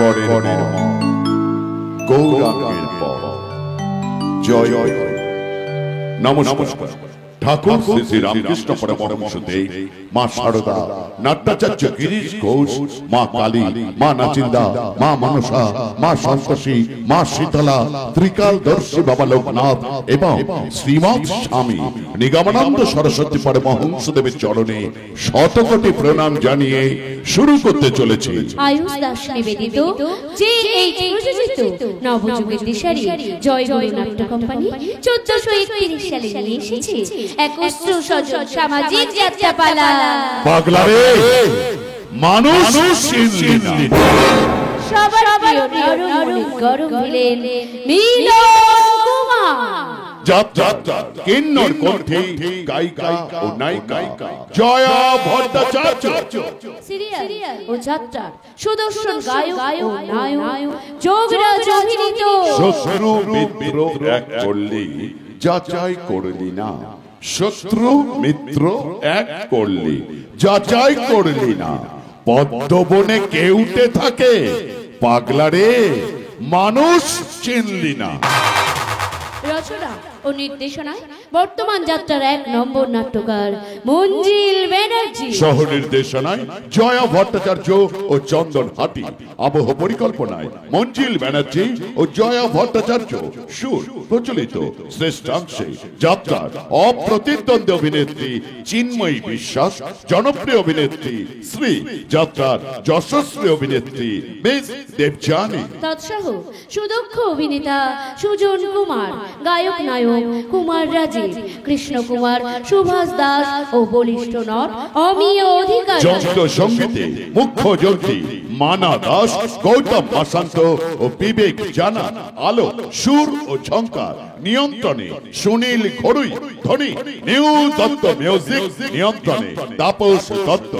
করের গৌরাঙ্গের পর জয় নমস্কার। ঠাকুর শ্রী শ্রী রামকৃষ্ণ পরমহংসদেব, মা শারদা, নাট্যাচার্য গিরিশ ঘোষ, মা কালী, মা নাচিন্দা, মা মনসা, মা সন্তোষী, মা শীতলা, ত্রিকালদর্শী বাবা লোকনাথ এবং শ্রীমৎ স্বামী নিগমানন্দ সরস্বতী পরমহংসদেবের চরণে শতকোটি প্রণাম জানিয়ে শুরু করতে চলেছি। আয়ুষ দাস নিবেদিত যে এই প্রযোজিত নবযুগের দিশারি জয়গুরু নাট্য কোম্পানি 1431 সালে নিয়ে এসেছে এক অস্ত্র সজল সামাজিক যাত্রাপালা। পাগলারে মানুষ চিনলি না। সবার প্রিয় নরম গরম ভিলেন মিলন কুমার। যাত্রা কিন্নর কণ্ঠে গায়িকা ও নায়িকা জয়া ভট্টাচার্য। সিরিয়াল ও যাত্রা সুদর্শন গায়ক ও নায়ক যোগরাজ অভিনীত শত্রু মিত্র এক করলি যাচাই করলি না। শত্রু মিত্র এক করলি যাচাই করলি না। পদ্মবনে কেউটে থাকে পাগলারে মানুষ চিনলি না। রচনা ও নির্দেশনায় বর্তমান যাত্রার 1 নম্বর নাট্যকার মঞ্জিল ব্যানার্জি। সহ নির্দেশনায় জয়া ভট্টাচার্য ও চন্দন হাটি। আবহ পরিকল্পনায় মঞ্জিল ব্যানার্জি ও জয়া ভট্টাচার্য। সুর প্রচলিত শ্রেষ্ঠাংশে যাত্রার অপ্রতিদ্বন্দ্বী অভিনেত্রী চিন্ময়ী বিশ্বাস, জনপ্রিয় অভিনেত্রী শ্রী, যাত্রার যশস্বী অভিনেত্রী মিস দেবযানী। তৎসহ সুদক্ষ অভিনেতা সুজন কুমার, গায়ক নায়ক কুমার রাজীব, কৃষ্ণ কুমার, সুভাষ দাস ও বলিষ্ঠ নট অমিয় অধিকারী। যন্ত্র সঙ্গীতে মুখ্য যন্ত্রী মানা দাস, গৌতম বাসান্ত ও বিবেক জানা। আলো, সুর ও ঝঙ্কার নিয়ন্ত্রণে সুনীল ঘড়ুই। ধ্বনি নিউ দত্ত মিউজিক নিয়ন্ত্রণে তাপস দত্ত।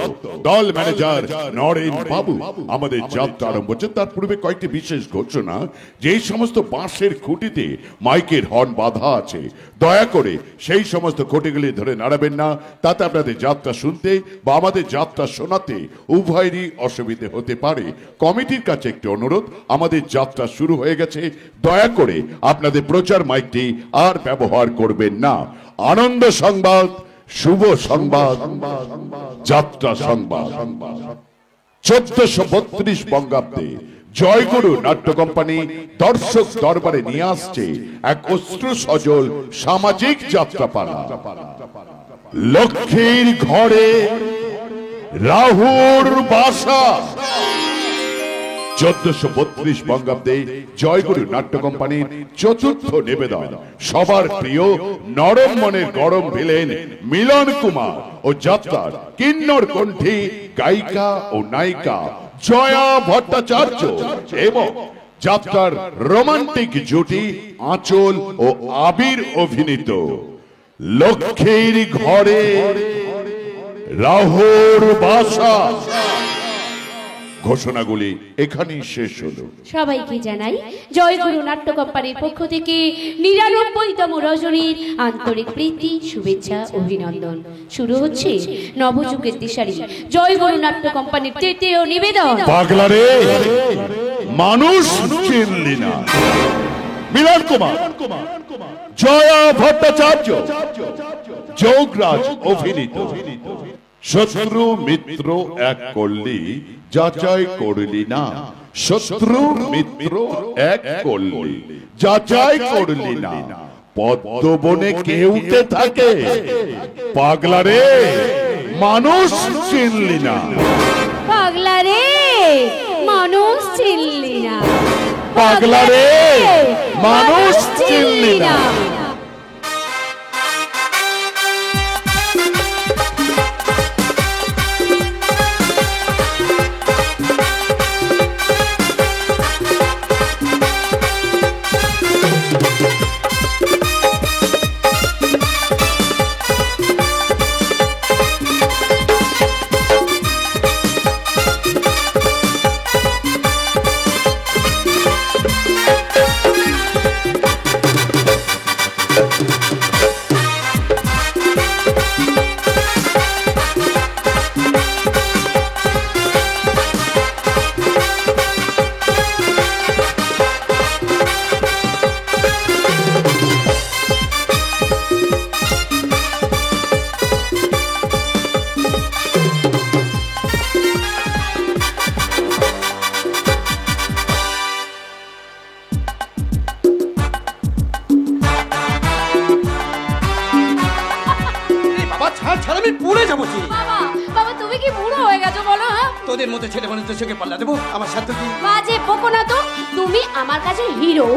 দল ম্যানেজার নরেন বাবু। আমাদের যাত্রা আরম্ভ হচ্ছে তার পূর্বে কয়েকটি বিশেষ ঘোষণা। যে সমস্ত বাঁশের খুঁটিতে মাইকের হর্ন বাঁধা আছে দয়া করে সেই সমস্ত খুঁটিগুলি ধরে নাড়াবেন না। তাতে আপনাদের যাত্রা শুনতে বা আমাদের যাত্রা শোনাতে উভয়েরই অসুবিধে হতে পারে। কমিটির কাছে একটি অনুরোধ, আমাদের যাত্রা শুরু হয়ে গেছে, দয়া করে আপনাদের প্রচার মাইকটি আর ব্যবহার করবেন না। আনন্দ সংবাদ, শুভ সংবাদ, যাত্রা সংবাদ। 1432 বঙ্গাব্দে জয়গুরু নাট্য কোম্পানি দর্শক দরবারে নিয়ে আসছে এক অস্ত্র সজল সামাজিক যাত্রাপালা। লক্ষ্মীর ঘরে রাহুর বাসা। 1432 বঙ্গাব্দে জয়গুরু নাট্য কোম্পানির চতুর্থ নিবেদন সবার প্রিয় নরম মনের গরম ভিলেন মিলন কুমার ও যাত্রার কিন্নর কণ্ঠী গায়িকা ও নায়িকা জয়া ভট্টাচার্য এবং যাত্রার রোমান্টিক জুটি আঁচল ও আবির অভিনীত লক্ষ্মীর ঘরে রাহুর বাসা। ঘোষণাগুলি এখানেই শেষ হলো। সবাইকে জানাই জয়গুরু নাট্য কোম্পানির পক্ষ থেকে 99তম রজনীর আন্তরিক প্রীতি, শুভেচ্ছা, অভিনন্দন। শুরু হচ্ছে নবযুগের দিশারি জয়গুরু নাট্য কোম্পানির 3য় নিবেদন পাগলারে মানুষ চিনলি না। মিলন কুমার, জয়া ভট্টাচার্য, যোগরাজ অভিনীত শত্রু মিত্র এক করলি যাচাই করলি না। শত্রু মিত্র এক করলি যাচাই করলি না। পদ্মবনে কেউটে থাকে পাগলারে মানুষ চিনলি না। পাগলারে মানুষ চিনলি না। পাগলারে মানুষ চিনলি না। আমি পড়ে যাবো কি? বাবা বাবা তুমি কি বুড়ো হয়ে গেছো বলো? হ্যাঁ তোদের মধ্যে ছেলে মানুষদের সঙ্গে পাল্লা দেবো আমার সাধ্য কি? বাজে বকো না তো, তুমি আমার কাছে হিরো।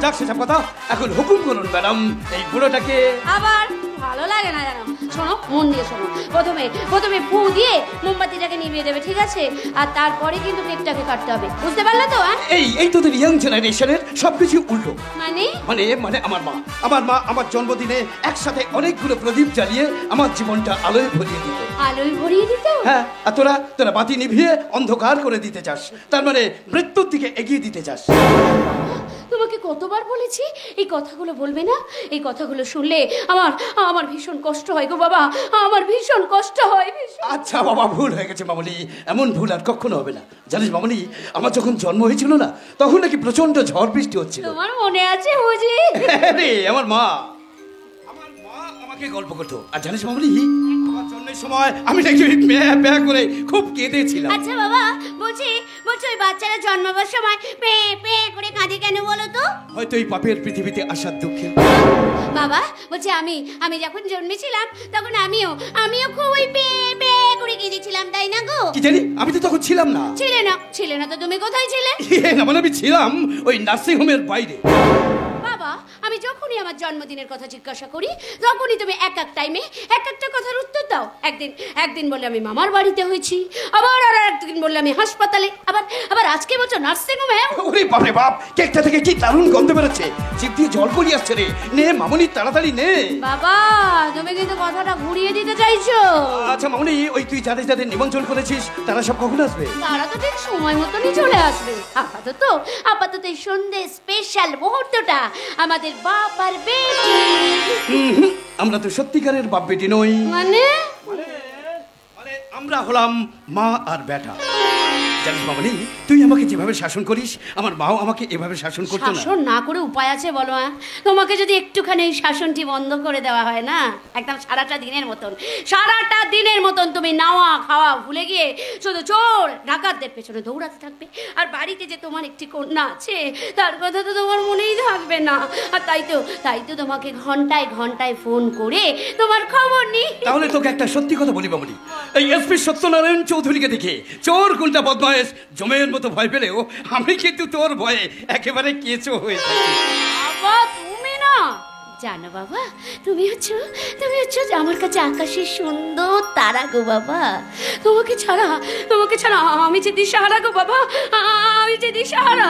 যাক সেসব কথা, এখন হুকুম করুন ম্যাডাম, এই বুড়োটাকে। আবার ভালো লাগে না জানো। শোনো, মন দিয়ে শোনো। প্রথমে ফু দিয়ে মোমবাতিটাকে নিভিয়ে দেবে, ঠিক আছে? আর তারপরে কিন্তু কেকটাকে কাটতে হবে, বুঝতে পারলে তো? এই তোদের ইয়াং জেনারেশনের সবকিছু উল্টো। মানে মানে আমার মা আমার জন্মদিনে একসাথে অনেকগুলো প্রদীপ জ্বালিয়ে আমার জীবনটা আলোয় ভরিয়ে দিত। আলোয় ভরিয়ে দিত? হ্যাঁ, আর তোরা বাতি নিভিয়ে অন্ধকার করে দিতে চাস, তার মানে মৃত্যুর দিকে এগিয়ে দিতে চাস। তোমাকে কতবার বলেছি এই কথাগুলো বলবে না? এই কথাগুলো শুনলে আমার ভীষণ কষ্ট হয় গো বাবা, আমার ভীষণ কষ্ট হয়। আচ্ছা বাবা, ভুল হয়ে গেছে মামনি, এমন ভুল আর কখনো হবে না। জানিস মামনি, আমার যখন জন্ম হয়েছিল না, তখন নাকি প্রচন্ড ঝড় বৃষ্টি হচ্ছিল। তোমার মনে আছে বুঝি? রে আমার মা আমাকে গল্প করতো। আর জানিস মামনি, আমার জন্মের সময় আমি নাকি ব্যা করে খুব কেঁদেছিলাম। আচ্ছা বাবা, বলছি ওই বাচ্চারা জন্মাবার সময় পে পে করে কাঁদে কেন বলো তো? হয়তো এই পাপের পৃথিবীতে আসার দুঃখে। বাবা বলছি, আমি যখন জন্মেছিলাম তখন আমিও খুব ওই পে পে করে কেঁদেছিলাম, তাই না গো? কি জানি, আমি তো তখন ছিলাম না। ছিলে না তো তুমি কোথায় ছিলে? না মানে আমি ছিলাম ওই নার্সিং হোমের বাইরে। বাবা, আমি যখনই আমার জন্মদিনের কথা জিজ্ঞাসা করি তখনই তুমি এক টাইমে এক একটা কথার উত্তর দাও। একদিন বলে আমি মামার বাড়িতে হয়েছি, আবার একদিন বললে আমি হাসপাতালে, আবার আজকে বলছো নার্সিং হোমে। ওরে বাপরে বাপ, কেকটা থেকে কি দারুণ গন্ধ বেরোচ্ছে, জিভ দিয়ে জল পড়িয়ে আসছে রে। নে মামনি, তাড়াতাড়ি নে। বাবা, তুমি কিন্তু কথাটা ঘুরিয়ে দিতে চাইছো। আচ্ছা মামনি, ওই তুই যাদের নিমন্ত্রণ করেছিস তারা সব কখন আসবে? তারা তো ঠিক সময় মতনই চলে আসবে। আপাতত এই সন্ধ্যে স্পেশাল মুহূর্তটা আমাদের বাপ আর বেটি। আমরা তো সত্যিকারের বাপ বেটি নই। মানে আমরা হলাম মা আর বেটা। জানিস মামনি, তুই আমাকে যেভাবে শাসন করিস, আমার মাও আমাকে এভাবে শাসন করতো না। শাসন না করে উপায় আছে বলো? তোমাকে যদি একটুখানি এই শাসনটি বন্ধ করে দেওয়া হয় না, একদম সারাটা দিনের মতন তুমি নাওয়া খাওয়া ভুলে গিয়ে শুধু চোর ডাকাতদের পেছনে দৌড়াতে থাকবে। আর বাড়িতে যে তোমার একটি কন্যা আছে, তার কথা তো তোমার মনেই থাকবে না। আর তাই তো তোমাকে ঘন্টায় ফোন করে তোমার খবর নিই। তাহলে তোকে একটা সত্যি কথা বলি মামনি, এই এসপি সত্যনারায়ণ চৌধুরীকে দেখে চোর গুন্ডা বদমায়েশ জমের মতো ভয় পেলেও আমি কিন্তু তোর ভয়ে একেবারে কেঁচো হয়ে থাকি। বাবা তুমি না জানো বাবা, তুমি হচ্ছ আমার কাছে আকাশের সুন্দর তারা গো বাবা। তোমাকে ছাড়া আমি যে দিশাহারা গো বাবা, আমি যে দিশাহারা।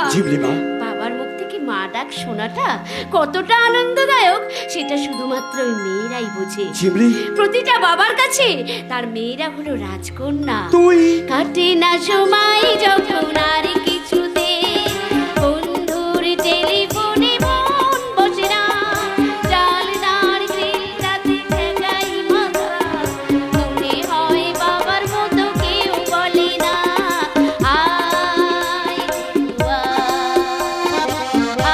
বাবার মুখ থেকে মা ডাক শোনাটা কতটা আনন্দদায়ক সেটা শুধুমাত্র ওই মেয়েরাই বোঝে। প্রতিটা বাবার কাছে তার মেয়েরা হলো রাজকন্যা। তুই কাটে না সময় যখন আর কিছুতে বন্ধুর টেলিফোনে মন বসে না, জানলার গ্রিলটাতে ঠেকাই মাথা, মনে হয় বাবার মতো কেউ বলে না আয় কুকুয়া,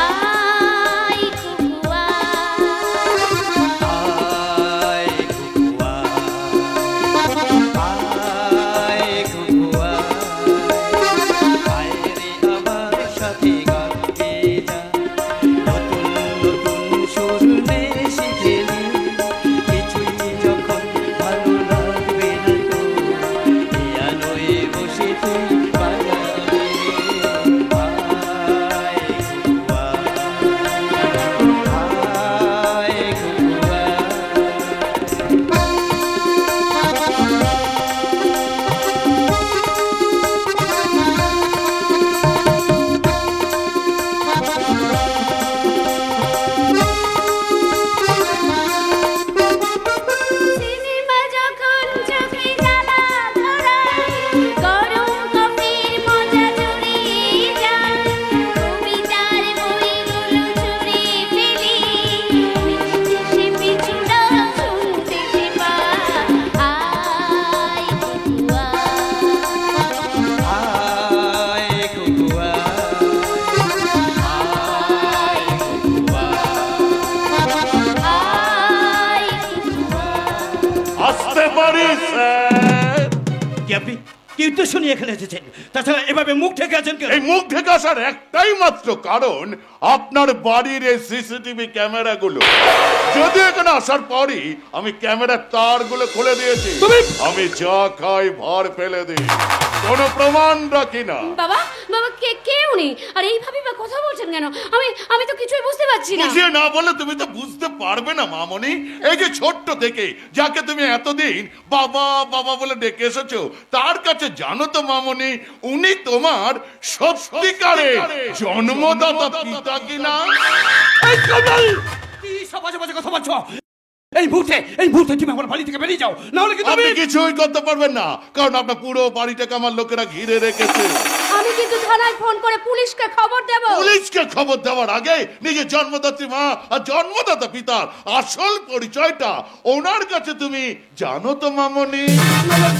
আয় কুকুয়া, আয় কুকুয়া, আয় কুকুয়া, আয় রে আমার সাথে গান গেয়ে যা, নতুন নতুন সুর নে শিখে নে, কিছুই যখন ভালো লাগবে না তো, পিয়ানোয় বসে তুই বাজাবে রে। আয় কুকুয়া, আয় কুকুয়া। সিনেমা যখন চোখে জ্বালা ধরায়, গরম কফির মজা জুড়িয়ে যায়, কবিতার বইগুলো ছুঁড়ে ফেলি, মিশতে সে পিছুটা শুনতে সে পায়, আয় কুকুয়া, আয় কুকুয়া, আয় কুকুয়া। আয় কুকুয়া। আসতে পারি স্যার? কি আপনি কি উদ্দেশ্য নিয়ে এখানে এসেছেন? তাছাড়া এভাবে মুখ ঢেকে আছেন কেন? এই মুখ ঢেকে আসার একটাই মাত্র কারণ, আপনার বাড়ির এই সিসিটিভি ক্যামেরাগুলো। যদি এখানে আসার পরই আমি ক্যামেরার তারগুলো খুলে দিয়েছি। আমি যা খাই ভার ফেলে দিই, কোনো প্রমাণ রাখি না। বাবা বাবা কে উনি? আর এইভাবে বা কথা বলছেন কেন? আমি তো কিছুই বুঝতে পারছি না। বুঝিয়ে না বলে তুমি তো বুঝতে পারবে না মামনি। এই যে ছোট্ট থেকে যাকে তুমি এতদিন বাবা বাবা বলে ডেকে এসেছো, তার কাছে জানো তো মামনি, উনি তোমার সত্যিকারের জন্মদাতা পিতা কিনা? কি সব বাজে বাজে কথা বলছো? এই মুহূর্তে তুমি আমার বাড়ি থেকে বেরিয়ে যাও, না হলে কিন্তু আপনি কিছুই করতে পারবেন না, কারণ আপনার পুরো বাড়িটাকে আমার লোকেরা ঘিরে রেখেছে। আমি কিন্তু থানায় ফোন করে পুলিশকে খবর দেব। পুলিশকে খবর দেওয়ার আগে নিজের জন্মদাত্রী মা আর জন্মদাতা পিতার আসল পরিচয়টা ওনার কাছে তুমি জানো তো মামনি?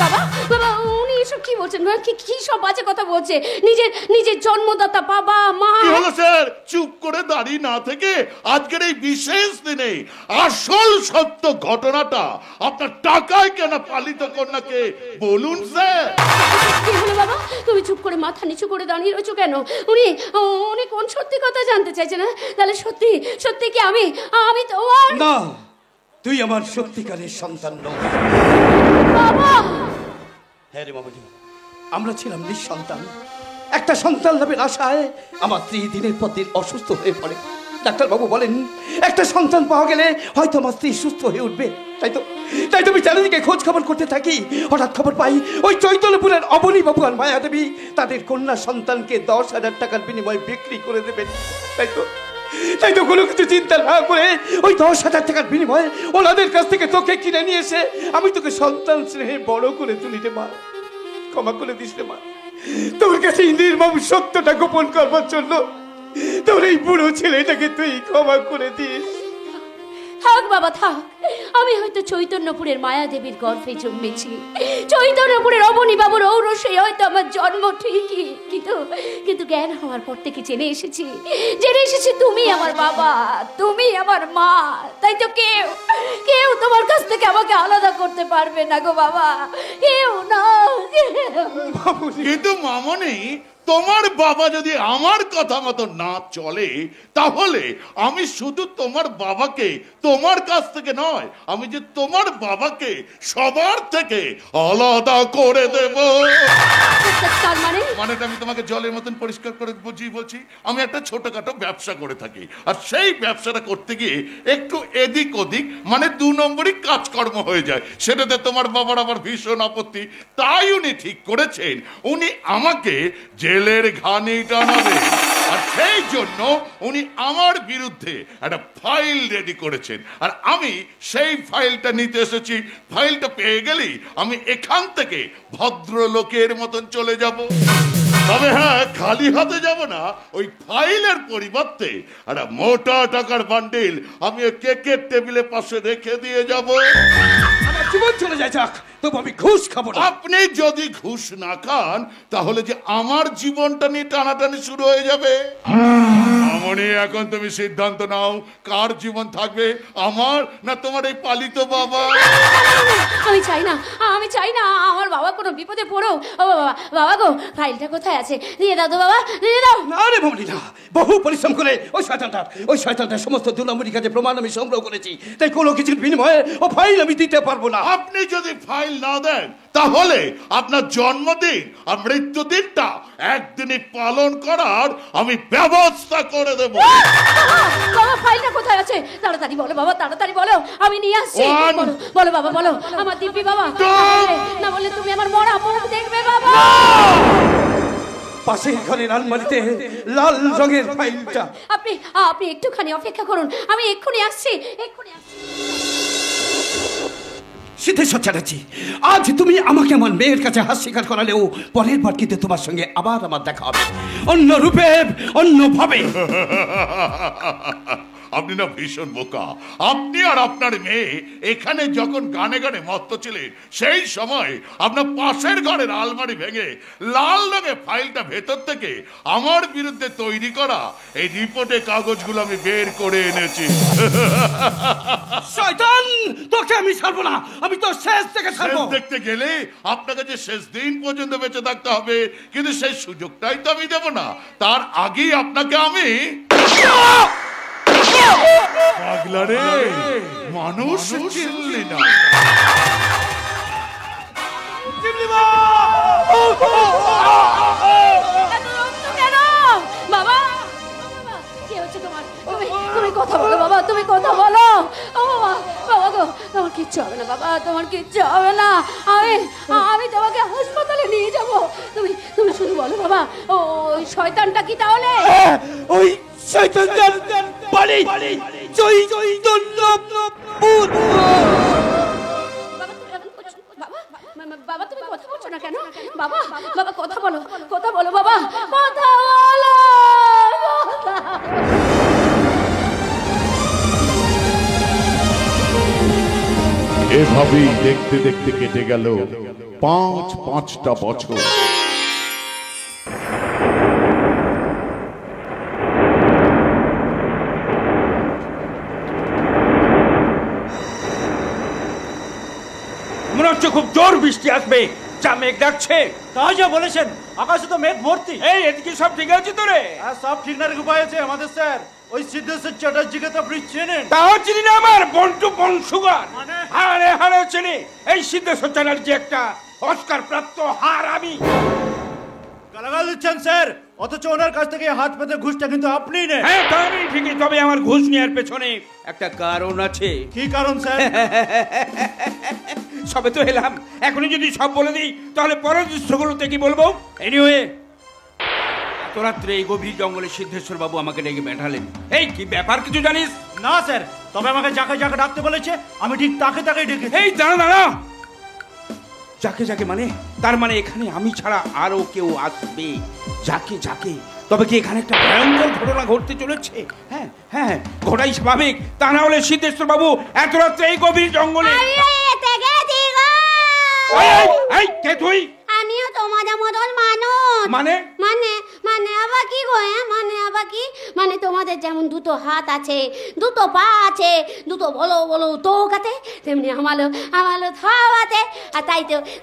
বাবা বাবা উনি এসব কি বলছেন? কি সব বাজে কথা বলছে? নিজের জন্মদাতা বাবা মা। কি হলো স্যার? চুপ করে দাঁড়িয়ে না থেকে আজকের এই বিশেষ দিনে আসল সত্য ঘটনাটা আপনার টাকায় কেনা পালিত কন্যাকে বলুন স্যার। কি হলো বাবা? তুমি চুপ করে মাথা নিচু করে দাঁড়িয়ে রয়েছো কেন? উনি কোন সত্যি কথা জানতে চাইছে না? তাহলে সত্যি কি আমি তোমার না, তুই আমার সত্যিকারের সন্তান নও। বাবা। হ্যাঁ রে মামনি, আমরা ছিলাম নিঃসন্তান। একটা সন্তান লাভের আশায় আমার স্ত্রী দিনের পর দিন অসুস্থ হয়ে পড়ে। ডাক্তারবাবু বলেন একটা সন্তান পাওয়া গেলে হয়তো আমার স্ত্রী সুস্থ হয়ে উঠবে। তাই তো আমি চারিদিকে খোঁজ খবর করতে থাকি। হঠাৎ খবর পাই ওই চৈতন্যপুরের অবনী বাবু আর মায়াদেবী তাদের কন্যা সন্তানকে 10,000 টাকার বিনিময়ে বিক্রি করে দেবেন। তাই তো কোনো কিছু চিন্তা না করে ওই 10,000 টাকার বিনিময়ে ওনাদের কাছ থেকে তোকে কিনে নিয়ে এসে আমি তোকে সন্তান স্নেহে বড় করে তুলি রে মা। ক্ষমা করে দিস রে মা। তোর কাছে নির্মম সত্যটা গোপন করবার জন্য তোর এই বুড়ো ছেলেটাকে তুই ক্ষমা করে দিস। থাক বাবা থাক। আমি হয়তো চৈতন্যপুরের মায়াদেবীর গর্ভে জন্মেছি, চৈতন্যপুরের অবনী বাবুর ঔরসে হয়তো আমার জন্ম ঠিকই, কিন্তু জ্ঞান হওয়ার পর থেকে জেনে এসেছি তুমি আমার বাবা, তুমি আমার মা। তাই তো কেউ তোমার কাছ থেকে আমাকে আলাদা করতে পারবে না গো বাবা, কেউ না। কিন্তু মামনি, তোমার বাবা যদি আমার কথা মতো না চলে, তাহলে আমি শুধু তোমার বাবাকে তোমার কাছ থেকে নয়, আমি যে তোমার বাবাকে সবার থেকে আলাদা করে দেব। মানে আমি তোমাকে জলের মতন পরিষ্কার করে বুঝিয়ে বলছি, আমি একটা ছোটখাটো ব্যবসা করে থাকি, আর সেই ব্যবসাটা করতে গিয়ে একটু এদিক ওদিক মানে 2 নম্বরই কাজকর্ম হয়ে যায়। সেটাতে তোমার বাবার আবার ভীষণ আপত্তি। তাই উনি ঠিক করেছেন উনি আমাকে জেলের ঘানি টানাবে, আর সেই জন্য উনি আমার বিরুদ্ধে একটা ফাইল রেডি করেছেন, আর আমি সেই ফাইলটা নিতে এসেছি। ফাইলটা পেয়ে গেলেই আমি এখান থেকে ভদ্রলোকের মতন চলে যাব। তবে হ্যাঁ, খালি হাতে যাব না, ওই ফাইলের পরিবর্তে একটা মোটা টাকার বান্ডিল আমি ওই কেকের টেবিলের পাশে রেখে দিয়ে যাব। আমার জীবন চলে যায় যাক, তবু আমি ঘুষ খাবো না। আপনি যদি ঘুষ না খান, তাহলে যে আমার জীবনটা নিয়ে টানাটানি শুরু হয়ে যাবে। মামনি, এখন তুমি সিদ্ধান্ত নাও, কার জীবন থাকবে, আমার না তোমার এই পালিত বাবা? আমি চাই না আমার বাবা কোনো বিপদে পড়ো। ও বাবা গো, ফাইলটা কোথায় আছে? দিয়ে দাও তো বাবা, দিয়ে দাও। না রে মামনি না, বহু পরিশ্রম করে ওই শয়তানটার সমস্ত 2 নম্বরী কাজে প্রমাণ আমি সংগ্রহ করেছি। তাই কোনো কিছুর বিনিময়ে ও ফাইল আমি দিতে পারবো না। আপনি যদি ফাইল না দেন, তাহলে আপনার জন্মদিন আর মৃত্যুদিনটা একদিনই পালন করার আমি ব্যবস্থা করে দেব। বাবা ফাইলটা কোথায় আছে? তাড়াতাড়ি বলো বাবা, তাড়াতাড়ি বলো, আমি নিয়ে আসছি। বলো বাবা, বলো আমার দিব্যি বাবা, না বললে তুমি আমার মরা মুখ দেখবে বাবা। পাশের ঘরের আলমারিতে লাল রঙের ফাইলটা। আপনি একটুখানি অপেক্ষা করুন, আমি এক্ষুনি আসছি। সিদ্ধেশ্বর চ্যাটার্জি, আজ তুমি আমাকে আমার মেয়ের কাছে হাত স্বীকার করালেও পরের বার কিন্তু তোমার সঙ্গে আবার আমার দেখা হবে, অন্য রূপে, অন্য ভাবে। আপনি না ভীষণ বোকা। আপনি আর আপনার মেয়ে এখানে যখন গানে গানে মত্ত ছিলেন, সেই সময় আপনার পাশের ঘরের আলমারি ভেঙে লাল রঙের ফাইলটা ভেতর থেকে আমার বিরুদ্ধে তৈরি করা এই রিপোর্টের কাগজগুলো আমি বের করে এনেছি। শয়তান, তোকে আমি ছাড়বো না, আমি তো শেষ থেকে ছাড়বো। শেষ দেখতে গেলে আপনাকে যে শেষ দিন পর্যন্ত বেঁচে থাকতে হবে, কিন্তু সেই সুযোগটাই তো আমি দেব না। তার আগেই আপনাকে আমি পাগলা রে, মানুষ চিনলি না। বাবা, কি হচ্ছে তোমার? তুমি কথা বলো বাবা, তুমি কথা বলো। ও বাবা, বাবা গো, তোমার কিচ্ছু হবে না বাবা, তোমার কিচ্ছু হবে না। আমি তোমাকে হাসপাতালে নিয়ে যাব। তুমি তুমি শুধু বলো বাবা, ওই শয়তানটা কি তাহলে? ওই শয়তানটার বাড়ি চৈতন্য ভূত। বাবা তুমি কথা বলছো না কেন? বাবা, বাবা কথা বলো, কথা বলো বাবা, কথা বলো। এভাবেই দেখতে দেখতে কেটে গেল পাঁচটা বছর। মনে হচ্ছে খুব জোর বৃষ্টি আসবে, যা মেঘ ডাকছে। তাই যা বলেছেন, আকাশে তো মেঘ ভর্তি। এই এদিকে সব ঠিক আছে তো রে? হ্যাঁ, সব ঠিক না উপায় আছে আমাদের স্যার। ওই সিদ্ধেশ্বর চ্যাটার্জিকে তো আপনি চেনেন? তাও চিনি না, আমার বন্টু বংশুগার। মানে? হারে হারে চিনি। এই সিদ্ধেশ্বর চ্যাটার্জি একটা অস্কার প্রাপ্ত হারামি। গালাগাল দিচ্ছেন স্যার, অথচ ওনার কাছ থেকে হাত পেতে ঘুষটা কিন্তু আপনিই নেন। হ্যাঁ তা আমি ঠিকই, তবে আমার ঘুষ নেওয়ার পেছনে একটা কারণ আছে। কি কারণ স্যার? সবে তো এলাম, এখনই যদি সব বলে দিই তাহলে পরের দৃশ্যগুলোতে কি বলবো। এনিওয়ে, এত রাত্রে এই গভীর জঙ্গলে সিদ্ধেশ্বর বাবু আমাকে ডেকে পাঠালেন। এই কি ব্যাপার, কিছু জানিস? না স্যার, তবে আমাকে যাকে যাকে ডাকতে বলেছে আমি ঠিক তাকে তাকেই ডেকেছি। এই দাঁড়া দাঁড়া, যাকে যাকে মানে? তার মানে এখানে আমি ছাড়া আরো কেউ আসবে? যাকে যাকে? তবে কি এখানে একটা ভয়ঙ্কর ঘটনা ঘটতে চলেছে? হ্যাঁ হ্যাঁ, ঘটাই স্বাভাবিক। তা না হলে সিদ্ধেশ্বর বাবু এত রাত্রে এই গভীর জঙ্গলে। এই কে তুই? আমিও তোমাদের মতন মানুষ। মানে? মানে মানে আবার কি গো? মানে আবার কি? মানে তোমাদের যেমন দুটো হাত আছে, দুটো পা আছে, দুটো বলো বলো তোক আছে, তেমনি আমারও থাও আছে। আর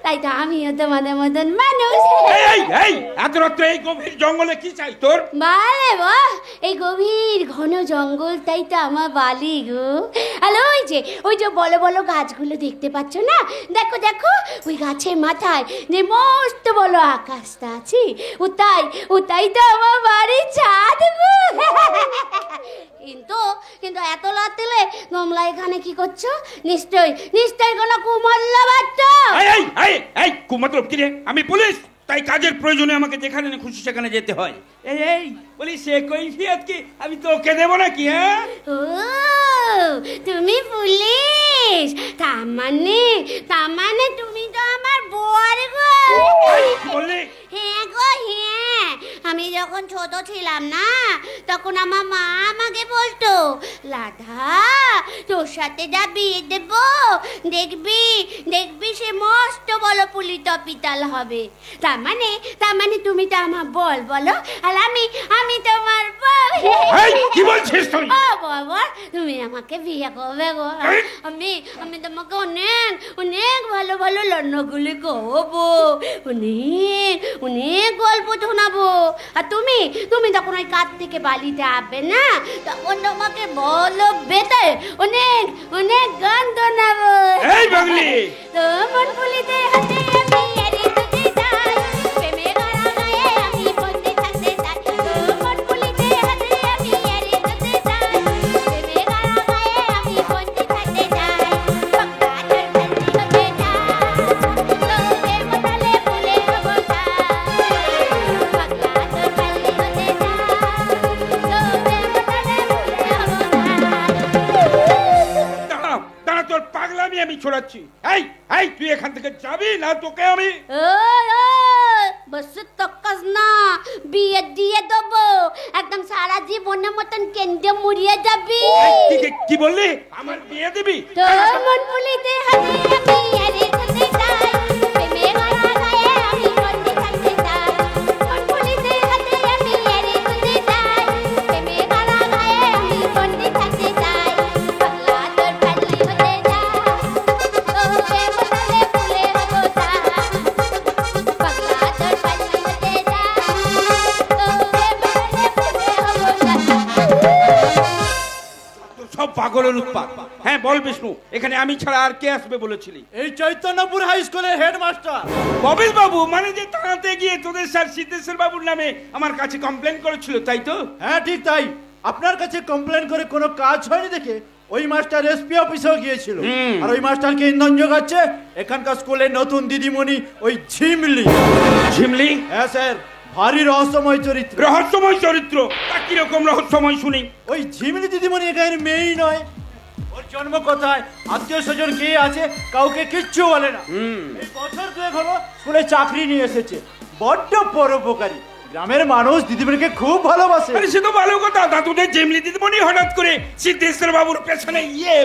তাই তো আমিও তোমাদের মতন মানুষ। এই এই এত রাত্রে এই গভীর জঙ্গলে কি চাই তোর? বালে বাহ, এই গভীর ঘন জঙ্গলটাই তো আমার বালি গো। আর ওই যে বলো বলো গাছগুলো দেখতে পাচ্ছ না? দেখো দেখো, ওই গাছের মাথায় যে মস্ত বড় আকাশটা আছে, ওটাই তো আমার বাড়ির ছাদ গো। কিন্তু এত রাত্রে তোমরা এখানে কি করছো? নিশ্চয় কোনো কুমল্ল বাচ্চা। এই কুমতলব কি রে? আমি পুলিশ, তাই কাজের প্রয়োজনে আমাকে যেখানে খুশি সেখানে যেতে হয়। এই পুলিশ সে কৈফিয়ত কি আমি তোকে দেব নাকি? হ্যাঁ, ও তুমি পুলিশ? তার মানে তুমি তো আমার বর গো। বললি? হ্যাঁ গো হ্যাঁ, আমি যখন ছোট ছিলাম না, তখন আমার মা আমাকে বলতো, রাধা তোর সাথে যা বিয়ে দেব, দেখবি সে মস্ত বড় পুলিশ অফিসার হবে। তার মানে তুমি তো আমার বল বলো, আর আমি তোমার বল। কি বলছিস তুই? ও বাবা, তুমি আমাকে বিয়ে করবে গো? আমি তোমাকে অনেক ভালো ভালো রান্নাগুলি খাওয়াবো, অনেক গল্প শোনাবো। আর তুমি তখন ওই কাঠ থেকে বালিতে আসবে না, তখন তোমাকে বলো বেতে অনেক গান শোনাবো। এই বাঙালি, তোমার পুলিতে হাতে আমি এরি তুতে যাই, প্রেমে গড়া গায়ে আমি বন্দে থাকতে চাই। তোমার পুলিতে হাতে আমি এরি তুতে যাই, প্রেমে গড়া গায়ে আমি বন্দে থাকতে চাই। পাক্কা চলতে হতে চাই, তোকে বদলে ভুলে যাবো চাই। পাক্কা চলতে হতে চাই, তোকে বদলে ভুলে যাবো চাই। দাঁড়া, তোর পাগলামি আমি ছড়াচ্ছি। এই তুই এখান থেকে যাবি না তোকে আমি? বসে তকাস না, বিয়ে দিয়ে দেবো, একদম সারা জীবনের মতন কেন্দ্রে মুড়িয়ে যাবি। কি বললি? আমার বিয়ে দিবি? তোর মন পুলিতে হাতে আমি আরে করতে চাই, প্রেমে গড়া গায়ে আমি বন্দি থাকতে চাই। মন পুলিতে হাতে আমি আরে করতে চাই, প্রেমে গড়া গায়ে আমি বন্দি থাকতে চাই। পাগলা তোর পাগলি হতে যা, তোকে বদলে ফুলে হবো তা। পাগলা তোর পাগলি হতে যা, তোকে বদলে ফুলে হবো তা। সব পাগলের উৎপাত। হ্যাঁ বল বিষ্ণু, এখানে আমি ছাড়া আর কে আসবে বলেছিলি? এই চৈতন্যপুর হাই স্কুলের হেডমাস্টার ববিল বাবু, মানে যে থানাতে গিয়ে তোদের স্যার সিদ্ধেশ্বর বাবুর নামে আমার কাছে কমপ্লেন করেছিল, তাই তো? হ্যাঁ ঠিক তাই। আপনার কাছে কমপ্লেন করে কোনো কাজ হয়নি দেখে ওই মাস্টার এসপি অফিসেও গিয়েছিল। আর ওই মাস্টারকে ইন্ধন যোগাচ্ছে এখানকার স্কুলের নতুন দিদিমণি ওই ঝিমলি। ঝিমলি? হ্যাঁ স্যার, ভারী রহস্যময় চরিত্র। রহস্যময় চরিত্র? তা কিরকম রহস্যময় শুনি? ওই ঝিমলি দিদিমণি এখানে মেয়েই নয়, ওর জন্ম কোথায়, আত্মীয় স্বজন কে আছে, কাউকে কিচ্ছু বলে না। এই বছর দুয়েক হলো স্কুলে চাকরি নিয়ে এসেছে, বড্ড পরোপকারী। গ্রামের মানুষ দিদিমণিকে খুব ভালোবাসে। আরে সে তো ভালো কথা, তা তোদের ঝিমলি দিদিমণি হঠাৎ করে সিদ্ধেশ্বর বাবুর পেছনে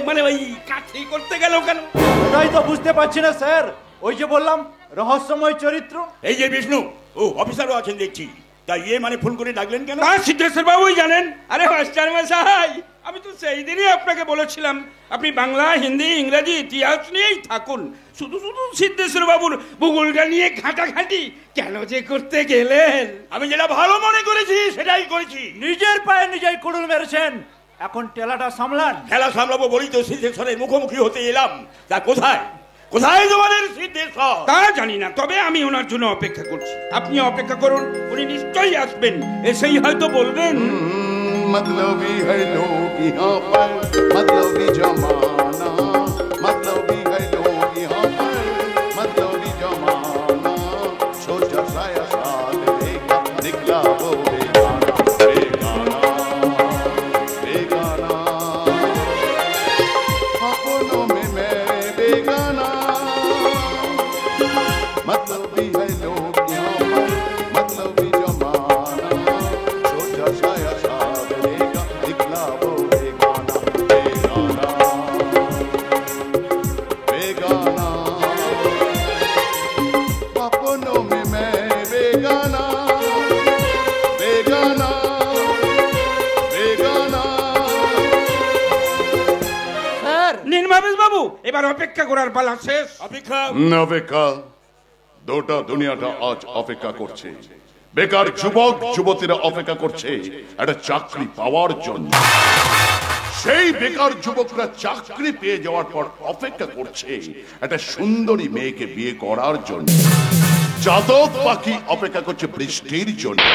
মানে ওই কাঠি করতে গেল কেন? ওটাই তো বুঝতে পারছি না স্যার। ওই যে বললাম রহস্যময় চরিত্র। এই যে বিষ্ণু, ও অফিসারও আছেন দেখছি, তাই মানে ফোন করে ডাকলেন কেন? তা সিদ্ধেশ্বর বাবুই জানেন। আরে মাস্টার মশাই, আমি তো সেই দিনই আপনাকে বলেছিলাম আপনি বাংলা, হিন্দি, ইংরেজি, ইতিহাস নিয়েই থাকুন, শুধু শুধু সিদ্ধেশ্বর বাবুর ভূগোলটা নিয়ে ঘাটাঘাটি কেন যে করতে গেলেন? আমি যেটা ভালো মনে করেছি সেটাই করেছি। নিজের পায়ে নিজেই কুড়ুল মেরেছেন, এখন টেলাটা সামলান। খেলা সামলাবো বলি তো সিদ্ধেশ্বরের মুখোমুখি হতে এলাম। তা কোথায় কোথায় তোমাদের সিদ্ধেশ্বর? তা জানি না, তবে আমি ওনার জন্য অপেক্ষা করছি। আপনি অপেক্ষা করুন, উনি নিশ্চয়ই আসবেন, এসেই হয়তো বলবেন मतलबी है लोग यहाँ पर, मतलबी जमाना, मतलबी है लोग यहाँ पर, मतलबी जमाना, छोटा साया साथ लेगा निकला वो बेगाना, बेगाना, बेगाना, अपनों में मैं बेगाना, मतलबी है लोग यहाँ पर, मतलबी जमाना, छोटा साया साथ लेगा निकला वो बेगाना, बेगाना, बेगाना, अपनों में मैं बेगाना, बेगाना, बेगाना। নীলমাবেশ বাবু, এবার অপেক্ষা করার পালা শেষ। অপেক্ষা অপেক্ষা, গোটা দুনিয়াটা আজ অপেক্ষা করছে। বেকার যুবক যুবতীরা অপেক্ষা করছে একটা চাকরি পাওয়ার জন্য। সেই বেকার যুবকরা চাকরি পেয়ে যাওয়ার পর অপেক্ষা করছে একটা সুন্দরী মেয়েকে বিয়ে করার জন্য। চাতক পাখি অপেক্ষা করছে বৃষ্টির জন্য,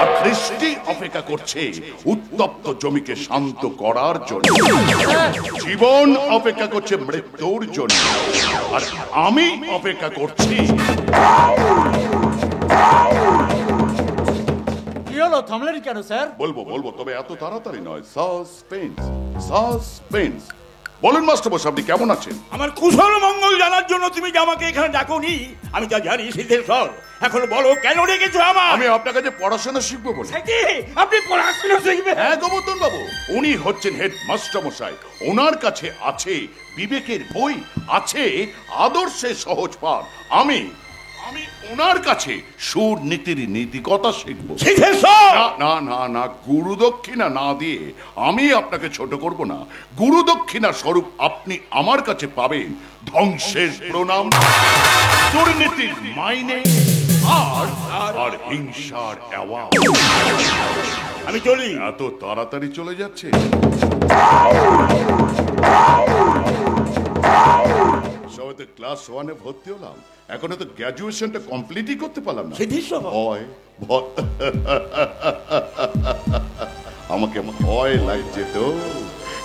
আর বৃষ্টি অপেক্ষা করছে উত্তপ্ত জমিকে শান্ত করার জন্য। জীবন অপেক্ষা করছে মৃত্যুর জন্য, আর আমি অপেক্ষা করছি। কি হলো, থামলেন কেন স্যার? বলবো বলবো, তবে এত তাড়াতাড়ি নয়। Suspense, suspense. বলুন মাস্টার বস, আপনি কেমন আছেন? আমার কুশল মঙ্গল জানার জন্য তুমি যে আমাকে এখানে ডাকোনি আমি তা জানি সিদ্ধেশ্বর। এখন বলো কেন ডেকেছো আমার? আমি আপনার কাছে পড়াশোনা শিখবো বলে। কি আপনি পড়াশোনা শিখবেন? হ্যাঁ গোবর্ধন বাবু, উনি হচ্ছেন হেড মাস্টার মশাই। ওনার কাছে আছে বিবেকের বই, আছে আদর্শের সহজ পাঠ। আমি ওনার কাছে সুর নীতির নীতিকতা শিখবো। সিদ্ধেশ্বর! না না না না, গুরু দক্ষিণা না দিয়ে আমি আপনাকে ছোট করব না। গুরু দক্ষিণা স্বরূপ আপনি আমার কাছে পাবেন ধ্বংসের প্রণাম, দুর্নীতির মাইনে, আর হিংসার অ্যাওয়ার্ড। আমি চলি। এত তাড়াতাড়ি চলে যাচ্ছে? সবাই তো ক্লাস 1-এ ভর্তি হলাম, এখনো তো গ্র্যাজুয়েশনটা কমপ্লিটই করতে পারলাম না। সিদ্ধেশ্বর! ভয় ভয় আমাকে ভয় লাগছে তো।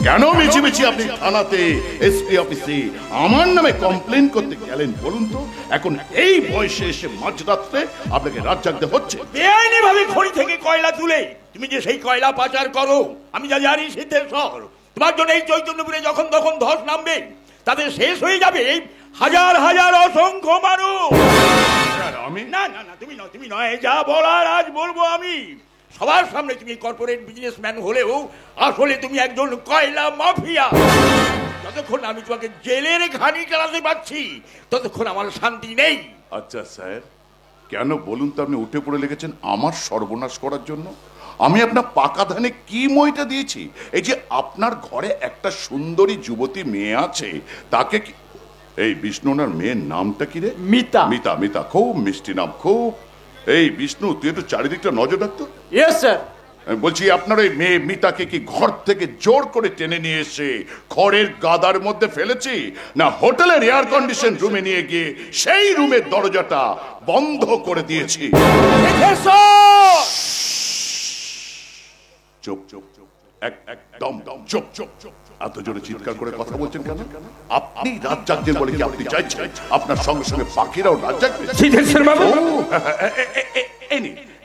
কেন মিছিমিছি আপনি থানাতে, এসপি অফিসে আমার নামে কমপ্লেন করতে গেলেন বলুন তো? এখন এই বয়সে এসে মাঝরাত্রে আপনাকে রাত জাগতে হচ্ছে। বেআইনি ভাবে খনি থেকে কয়লা তুলে তুমি যে সেই কয়লা পাচার করো আমি যা জানি সিদ্ধেশ্বর। তোমার জন্য এই চৈতন্যপুরে যখন তখন ধস নামবে, তাদের শেষ হয়ে যাবে এই হাজার হাজার অসংখ্য মানুষ। আমি? না না না, তুমি নয়, যা বলার আজ বলবো আমি। সবার সামনে তুমি কর্পোরেট বিজনেসম্যান হলেও আসলে তুমি একজন কয়লা মাফিয়া। যতক্ষণ আমি তোমাকে জেলের ঘানি চালাতে পারছি ততক্ষণ আমার শান্তি নেই। আচ্ছা স্যার, কেন বলুন তো আপনি উঠে পড়ে লেগেছেন আমার সর্বনাশ করার জন্য? আমি আপনার পাকা ধানে কি মইটা দিয়েছি? এই যে আপনার ঘরে একটা সুন্দরী যুবতী মেয়ে আছে, তাকে কি এই বিষ্ণুনার মেয়ের নামটা কি রে? মিতা। মিতা, মিতা খুব মিষ্টি নাম, খুব। এই বিষ্ণু, তুই একটু চারিদিকটা নজর রাখতো। Yes sir. আমি বলছি আপনার ওই মেয়ে মিতাকে কি ঘর থেকে জোর করে টেনে নিয়ে এসে খড়ের গাদার মধ্যে ফেলেছি, না হোটেলের এয়ার কন্ডিশন রুমে নিয়ে গিয়ে সেই রুমের দরজাটা বন্ধ করে দিয়েছি? চুপ চুপ চুপ, একদম চুপ চুপ চুপ। এত জোরে চিৎকার করে কথা বলছেন কেন? আপনি রাত জাগছেন বলে কি আপনি চাইছেন আপনার সঙ্গে সঙ্গে পাখিরাও রাত জাগবে? সিদ্ধেশ্বর বাবু,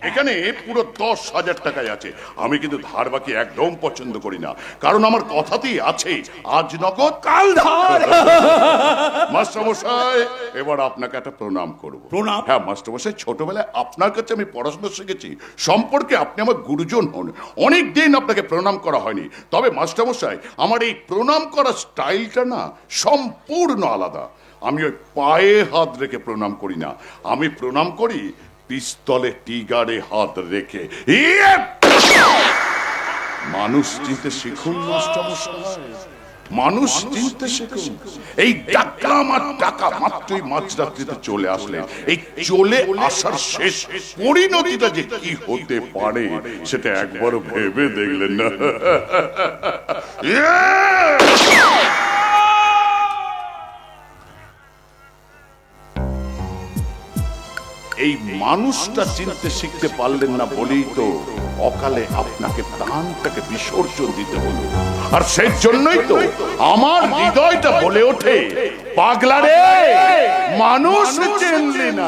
এখানে পুরো 10,000 টাকায় আছে। আমি কিন্তু ধার বাকি একদম পছন্দ করি না, কারণ আমার কথাতেই আছে আজ নগদ কাল ধার। মাস্টারমশাই, এবার আপনাকে একটা প্রণাম করব। প্রণাম? হ্যাঁ মাস্টারমশাই, ছোটবেলায় আপনার কাছে আমি পড়াশোনা শিখেছি, সম্পর্কে আপনি আমার গুরুজন হন। অনেক দিন আপনাকে প্রণাম করা হয়নি, তবে মাস্টারমশাই আমার এই প্রণাম করার স্টাইলটা না সম্পূর্ণ আলাদা। আমি ওই পায়ে হাত রেখে প্রণাম করি না, আমি প্রণাম করি পিস্তলে টিগারে হাত রেখে। মানুষ চিনতে শিখুন মাস্টারমশাই, মানুষ চিনতে শিখুন। এই টাকা আমার টাকা মাত্রই মাঝরাত্রিতে চলে আসলে এই চলে আসার শেষ পরিণতিটা যে কি হতে পারে সেটা একবারও ভেবে দেখলেন না? এই মানুষটা চিনতে শিখতে পারলেন না বলেই তো অকালে আপনাকে প্রাণটাকে বিসর্জন দিতে হলো। আর সেই জন্যই তো আমার হৃদয়টা বলে ওঠে, পাগলা রে, মানুষ চিনলি না।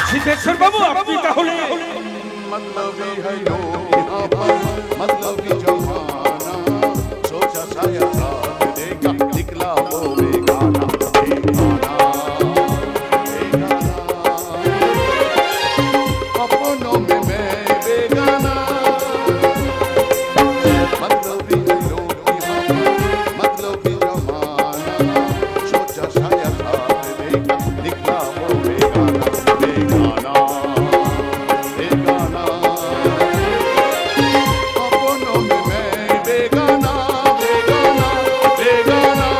সিদ্ধেশ্বর বাবু, আপনি তাহলে मतलबी है लो यहाँ पर मतलबी जमाना, सोचा शायद साथ देगा निकला वो बेगाना, बेगाना, बेगाना, अपनों में मैं बेगाना। मतलबी है लो यहाँ पर मतलबी जमाना, सोचा शायद साथ देगा निकला वो बेगाना, बेगाना, बेगाना, अपनों में मैं बेगाना, बेगाना, बेगाना।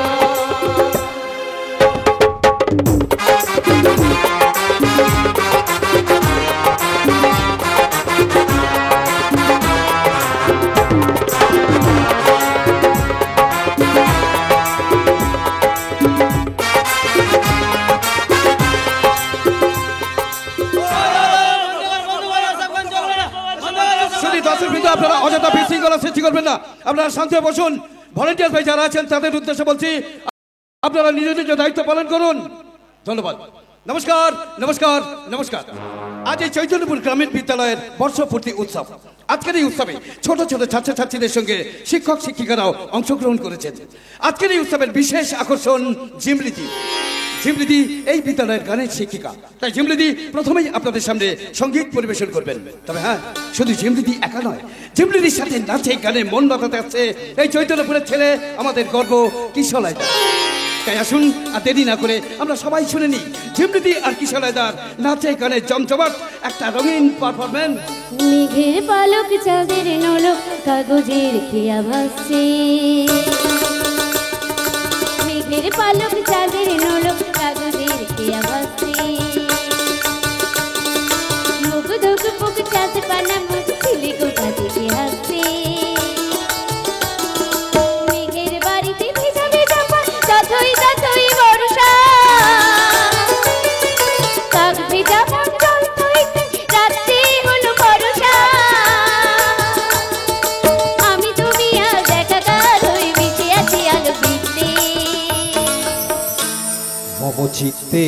শুধু দর্শক বিন্দু, আপনারা অযথা বিশৃঙ্খলা সৃষ্টি করবেন না, আপনারা শান্তি বসুন। ভলেন্টিয়ার ভাই যারা আছেন তাদের উদ্দেশ্যে বলছি, আপনারা নিজ নিজ দায়িত্ব পালন করুন। ধন্যবাদ। নমস্কার, নমস্কার, নমস্কার। আজ এই চৈতন্যপুর গ্রামীণ বিদ্যালয়ের বর্ষপূর্তি উৎসব। আজকের এই উৎসবে ছোট ছোট ছাত্রছাত্রীদের সঙ্গে শিক্ষক শিক্ষিকারাও অংশগ্রহণ করেছেন। আজকের এই উৎসবের বিশেষ আকর্ষণ ঝিমলিদি। ঝিমলিদি এই বিদ্যালয়ের গানের শিক্ষিকা, তাই ঝিমলিদি প্রথমেই আপনাদের সামনে সঙ্গীত পরিবেশন করবেন। তবে হ্যাঁ, শুধু ঝিমলিদি একা নয়, ঝিমলিদির সাথে নাচে গানে মন মাতাতে আসছে এই চৈতন্যপুরের ছেলে, আমাদের গর্ব কিশোরাইদা। তাই আসুন আর দেরি না করে আমরা সবাই শুনে নিই ঝিমলিদি আর কিশোরাইদার নাচে গানে জমজমাট একটা রঙিন পারফরমেন্স। মেঘের পালক চাঁদের নলক কাগজের খেয়া ভাসছে, মেঘের পালক চাঁদের নলক কাগজের খেয়া ভাসছে, মুখ ধুক পুক চাঁদ পানা মুখ ছিলে গোটা দেখে হাসছে, মেঘের বাড়িতে ভেজা ভেজা পান তাথই তাথই বর্ষা, কাক ভেজা পান জল থইতে রাত্রি হলো বর্ষা, আমি তুমি আজ একাকার হয়ে বেঁচে আছি আলো বৃত্তে। মম চিত্তে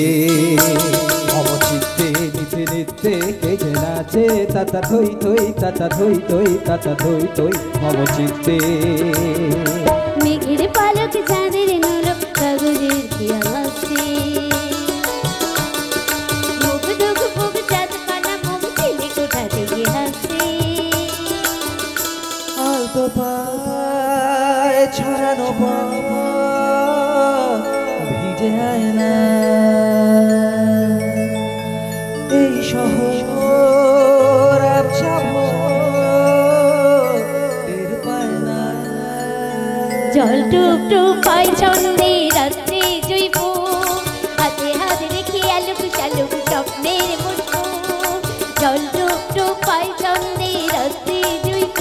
নিতে নিতে কে যে নাচে, তাতা থই থই তাতা থই থই তাতা থই থই মম চিত্তে। মেঘের পালক চাঁদের নলক কাগজের খেয়া ভাসছে, মুখ যায় না এই শহর আবছা টের পায় না জল টুপ টুপ পাই চন্দে রাত্রে জৈব হাতে হাত রেখে আলুক শালুক স্বপ্নের মুঠো জল টুপ টুপ পাই চন্দে রাত্রে জৈব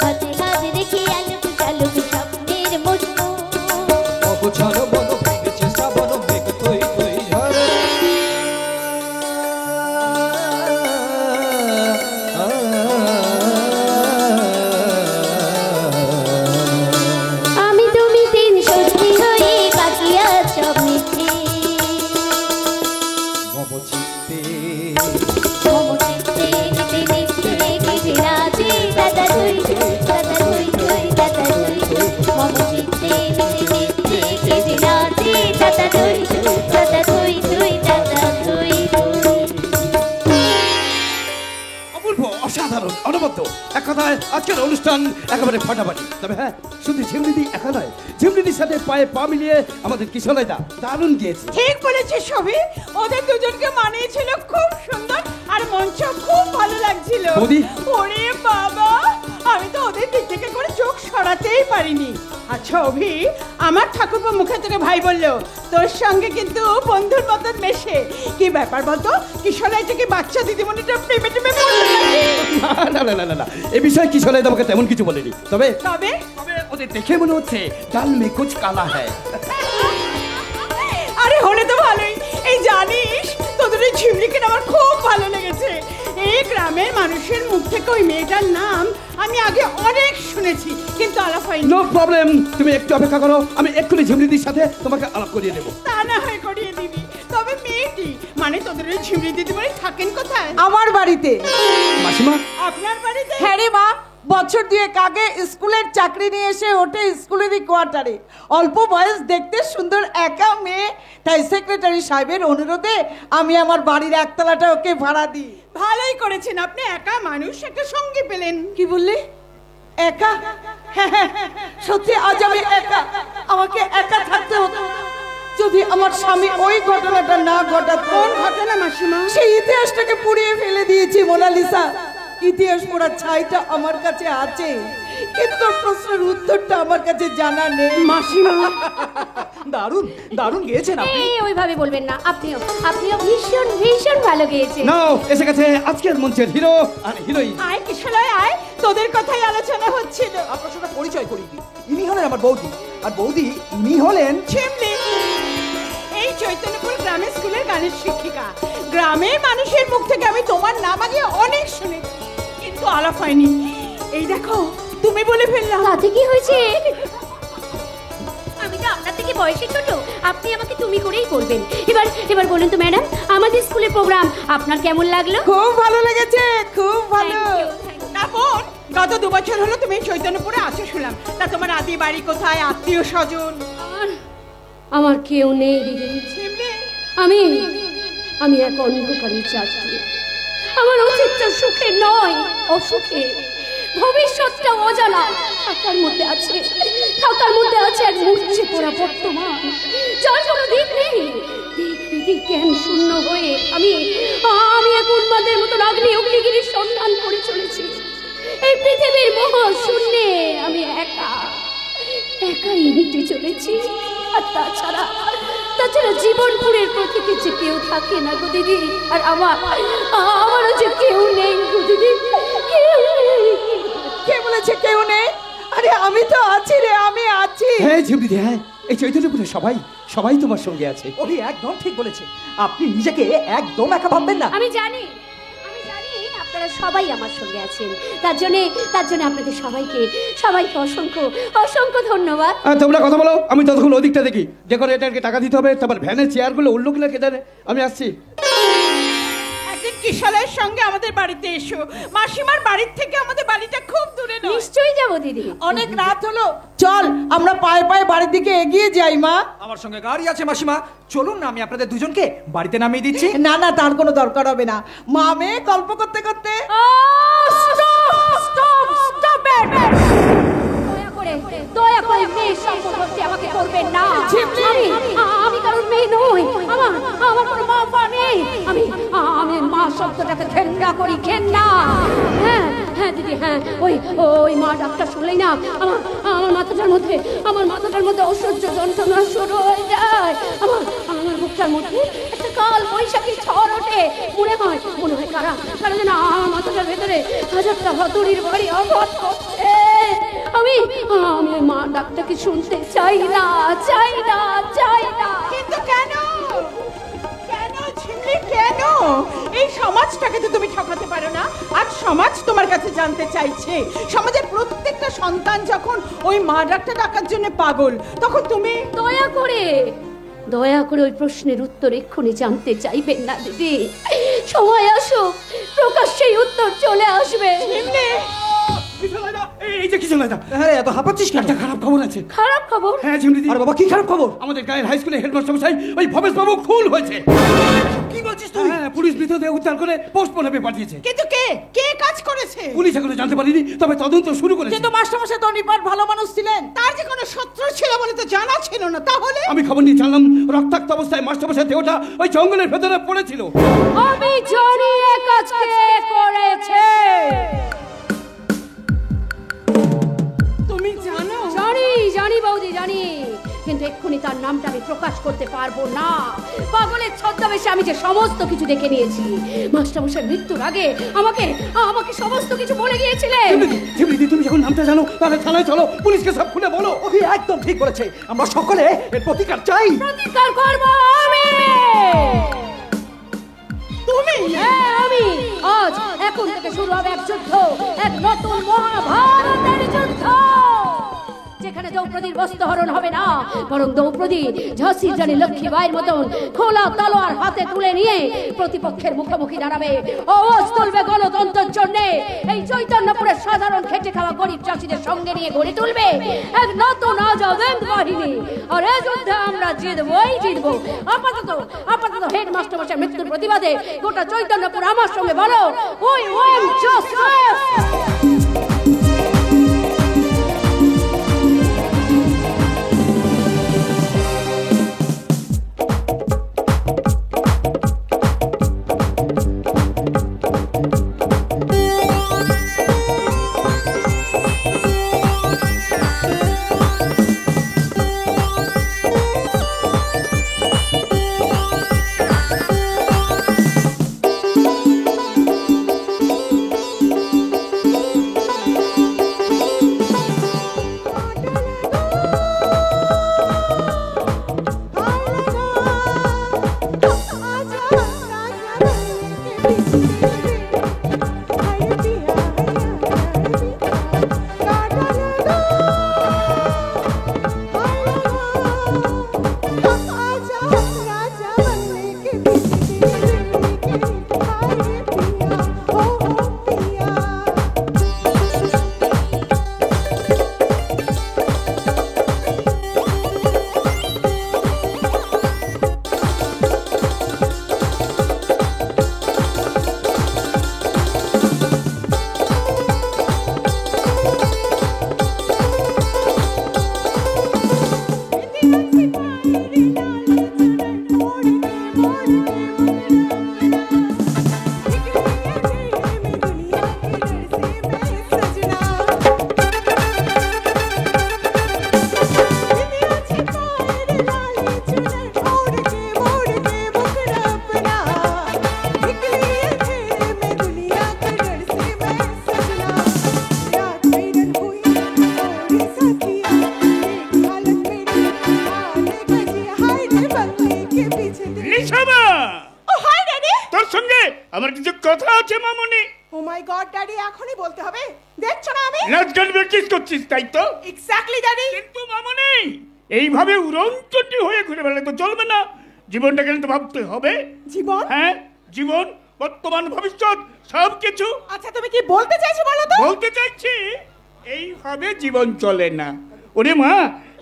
হাতে হাত রেখে আলুক শালুক স্বপ্নের মুঠো অগোছালো বন ভেঙেছে শ্রাবণ মেঘ থই থই ঝরে আমি তুমি তিন সত্যি হয়ে বাকিয়া সব মিথ্যে মম চিত্তে মম চিত্তে নিতে নিতে কেটে রাতে দাদা ধুই দাদা ধুই ধুই দাদা ধুই মম চিত্তে নিতে নিতে কেটে রাতে দাদা ধুই দাদা ধুই ধুই দাদা ধুই ধুই অপূর্ব, অসাধারণ, অনবদ্য। এক কথায় আজকের অনুষ্ঠান একেবারে ফাটাফাটি। তবে হ্যাঁ, শুধু ঝিমলিদি একা নয়, ঝিমলিদির সাথে পায়ে পা মিলিয়ে আমাদের কিশোরাইদা দারুণ গিয়েছে। ঠিক বলেছিস সবই, ওদের দুজনকে মানিয়েছিল খুব সুন্দর আর মঞ্চ খুব ভালো লাগছিল। বৌদি? ওরে বাবা, আমি তো ওদের দিক থেকে করে চোখ সরাতেই পারিনি। আচ্ছা অভি, আমার ঠাকুরপো মুখে থেকে ভাই বললো তোর সঙ্গে কিন্তু বন্ধুর মতন মেশে। কি ব্যাপার বলতো, কিশোরাই থেকে বাচ্চা দিদিমণিটা প্রেমে টেমে পড়লো নাকি? না না না না না, এ বিষয়ে কিশোরাইদা আমাকে তেমন কিছু বলেনি। তবে তবে তবে ওদের দেখে মনে হচ্ছে ডাল মে কুছ কালা হ্যায়। আরে হলে তো ভালোই। এই জানিস, তোদের ওই ঝিমলিকে আমার খুব ভালো লেগেছে। এই গ্রামের মানুষের মুখ থেকে ওই মেয়েটার নাম আমি আগে অনেক শুনেছি, কিন্তু আলাপ হয়নি। নো প্রবলেম, তুমি একটু অপেক্ষা করো, আমি এক্ষুনি ঝিমলিদির সাথে তোমাকে আলাপ করিয়ে দেবো। তা না হয় করিয়ে দিবি, তবে মেয়েটি মানে তোদের ওই ঝিমলি দিদিমণি থাকেন কোথায়? আমার বাড়িতে। মাসিমা? আপনার বাড়িতে? হ্যাঁ রে মা, বছর দুয়েক আগে স্কুলের চাকরি নিয়ে এসে ওঠে স্কুলেরই কোয়ার্টারে। অল্প বয়স, দেখতে সুন্দর, একা মেয়ে, তাই সেক্রেটারি সাহেবের অনুরোধে আমি আমার বাড়ির একতলাটা ওকে ভাড়া দিই। ভালোই করেছেন, আপনি একা মানুষ, একটা সঙ্গী পেলেন। কি বললি? একা? হ্যাঁ, হ্যাঁ, হ্যাঁ, সত্যি আজ আমি একা। আমাকে একা থাকতে হতো যদি আমার স্বামী ওই ঘটনাটা না ঘটাত। কোন ঘটনা মাসিমা? সেই ইতিহাসটাকে পুড়িয়ে ফেলে দিয়েছি মোনালিসা। ইতিহাস পড়ার ছাইটা আমার কাছে আছে, কিন্তু প্রশ্নের উত্তরটা আমার কাছে জানা নেই। মাসিমা দারুণ দারুণ গেয়েছেন আপনি। এই ওইভাবে বলবেন না, আপনিও আপনিও ভীষণ ভীষণ ভালো গেয়েছেন। নাও, এসে গেছে আজকের মঞ্চের হিরো আর হিরোইন। আয় কিশোরাই আয়, তোদের কথাই আলোচনা হচ্ছিল। আপনার সাথে পরিচয় করিয়ে দিই। ইনি হলেন আমার বৌদি, আর বৌদি ইনি হলেন ঝিমলি। এই চৈতন্যপুর গ্রামের স্কুলের গানের শিক্ষিকা। গ্রামের মানুষের মুখ থেকে আমি তোমার নাম আগে অনেক শুনেছি, কিন্তু আলাপ হয়নি। এই দেখো, তুমি বলে ফেললাম। তাতে কি হয়েছে? আমি তো আপনার থেকে বয়সে ছোট, আপনি আমাকে তুমি করেই করবেন। এবার এবার বলুন তো ম্যাডাম, আমাদের স্কুলের প্রোগ্রাম আপনার কেমন লাগলো? খুব ভালো লেগেছে, খুব ভালো। না বোন, গত 2 বছর হলো তুমি চৈতন্যপুরে আছো শুনলাম। তা তোমার আদি বাড়ি কোথায়, আত্মীয় স্বজন? আমার কেউ নেই দিদি। ঝিমলি, আমি আমি এক অন্ধকারী চাকরি। আমার অতীতটা সুখে নয়, অসুখে। ভবিষ্যৎটা অজানা। থাকার মধ্যে আছে এক মূর্ছে পড়া বর্তমান, যার কোনো দিক নেই। দিক জ্ঞান শূন্য হয়ে আমি এক উন্মাদের মতো অগ্নি অগ্নিগিরির সন্ধান করে চলেছি। এই পৃথিবীর মোহ শূন্যে আমি একাই হেঁটে চলেছি। আর তাছাড়া জীবনপুরের প্রতীকে যে কেউ থাকে না গো দিদি। আর আমারও যে কেউ নেই গো দিদি, কেউ নেই। কে বলেছে কেউ নেই? আরে আমি তো আছি রে, আমি আছি। হ্যাঁ ঝিমলিদি, হ্যাঁ, এই চৈতন্যপুরে সবাই তোমার সঙ্গে আছে। অভি একদম ঠিক বলেছে। আপনি নিজেকে একদম একা ভাববেন না। আমি জানি আপনারা সবাই আমার সঙ্গে আছেন। তার জন্য আপনাদের সবাইকে অসংখ্য ধন্যবাদ। তোমরা কথা বলো, আমি ততক্ষণ ওদিকটা দেখি। ডেকোরেটরকে টাকা দিতে হবে, তারপর ভ্যানের চেয়ারগুলো উল্লো কিনা কে জানে। আমি আসছি। একদিন কিশোরের সঙ্গে আমাদের বাড়িতে এসো। মাসিমার বাড়ির থেকে আমাদের বাড়িটা খুব দূরে নয়। নিশ্চয়ই যাব দিদি। অনেক রাত হলো, চল আমরা পায়ে পায়ে বাড়ির দিকে এগিয়ে যাই। মা, আমার সঙ্গে গাড়ি আছে মাসিমা, চলুন না আমি আপনাদের দুজনকে বাড়িতে নামিয়ে দিচ্ছি। না না, তার কোনো দরকার হবে না। মা মেয়ে গল্প করতে করতে। দয়া করে মেয়ের সম্পর্কে আমাকে করবেন না। আমি আমার কোনো মা পা নেই। আমি আমি মা শব্দটাকে ঘেন্না করি, ঘেন্না। হ্যাঁ হ্যাঁ দিদি, হ্যাঁ ওই মা ডাক্তার শুনলেই না আমার মাথাটার মধ্যে অসহ্য যন্ত্রণা শুরু হয়ে যায়। আমার বুকটার মধ্যে একটা কাল বৈশাখী ঝড় ওঠে। মনে হয় কারা যেন আমার মাথাটার ভেতরে হাজারটা হাতুড়ির বাড়ি আঘাত করছে। আমি মা ডাক্তারকে শুনতে চাই না। কিন্তু কেন ঝিমলি, কেন? এই সমাজটাকে তো তুমি ঠকাতে পারো না। আজ সমাজ তোমার কাছে জানতে চাইছে। সমাজের প্রত্যেকটা সন্তান যখন ওই মা ডাক্তার ডাকার জন্য পাগল, তখন তুমি দয়া করে ওই প্রশ্নের উত্তর এক্ষুনি জানতে চাইবেন না দিদি। সময় আসুক, প্রকাশ্যেই উত্তর চলে আসবে। এই যে কিছু না, হ্যাঁ এত হাঁপাচ্ছিস কেন? একটা খারাপ খবর আছে। খারাপ খবর? হ্যাঁ ঝিমলিদি। আরে বাবা কি খারাপ খবর? আমাদের গায়ের হাই স্কুলে হেডমাস্টার মশাই ওই ভবেশ বাবু খুন হয়েছে। কি বলছিস তুই? হ্যাঁ পুলিশ মৃতদেহ উদ্ধার করে পোস্টমর্টমে পাঠিয়েছে। কিন্তু কে কাজ করেছে? পুলিশ এখনো জানতে পারেনি, তবে তদন্ত শুরু করেছে। কিন্তু মাস্টারমশাই তো নিপাট ভালো মানুষ ছিলেন, তার যে কোনো শত্রু ছিল বলে তো জানা ছিল না। তাহলে আমি খবর নিয়ে জানলাম রক্তাক্ত অবস্থায় মাস্টারমশাই দেহটা ওই জঙ্গলের ভেতরে পড়েছিল। আমি জানি এ কাজ কে করেছে। তুমি জানো? জানি বৌদি, জানি। কিন্তু এক্ষুনি তার নামটা আমি প্রকাশ করতে পারবো না। পাগলের ছদ্মবেশে আমি যে সমস্ত কিছু দেখে নিয়েছি। মাস্টারমশাই মৃত্যুর আগে আমাকে সমস্ত কিছু বলে গিয়েছিলেন। ঝিমলিদি তুমি যখন নামটা জানো তাহলে থানায় চলো, পুলিশকে সব খুলে বলো। ওকে একদম ঠিক বলেছে, আমরা সকলে এর প্রতিকার চাই। প্রতিকার করবো আমি। তুমি? হ্যাঁ আমি। আজ এখন থেকে শুরু হবে এক যুদ্ধ, এক নতুন মহাভারতের যুদ্ধ, যেখানে দ্রৌপদীর বস্ত্রহরণ হবে না, বরং দ্রৌপদী ঝাঁসির রানী লক্ষ্মীবাইয়ের মতন খোলা তলোয়ার হাতে তুলে নিয়ে প্রতিপক্ষের মুখোমুখি দাঁড়াবে। আওয়াজ তুলবে গণতন্ত্রের জন্য। এই চৈতন্যপুরের সাধারণ খেটে খাওয়া গরিব চাষিদের সঙ্গে নিয়ে গড়ে তুলবে এক নতুন আজাদ বাহিনী। আর এই যুদ্ধে আমরা জিতবো। আপাতত হেডমাস্টার মশাই মৃত্যুর প্রতিবাদে গোটা চৈতন্যপুর আমার সঙ্গে বলো, ওই জাস্টিস। আমার কিছু কথা আছে মামুনি। ও মাই গড ড্যাডি, এখনই বলতে হবে? দেখছো না আমি নাচ গান প্র্যাকটিস করছিস, তাই তো? Exactly daddy. কিন্তু মামুনি এইভাবে উড়নচণ্ডী হয়ে ঘুরে বেড়ালে তো চলবে না। জীবনটাকে তো ভাবতে হবে। জীবন? হ্যাঁ জীবন, বর্তমান ভবিষ্যৎ সব কিছু। আচ্ছা তুমি কি বলতে চাইছো বলো তো? বলতে চাইছি এইভাবে জীবন চলে না। ওরে মা,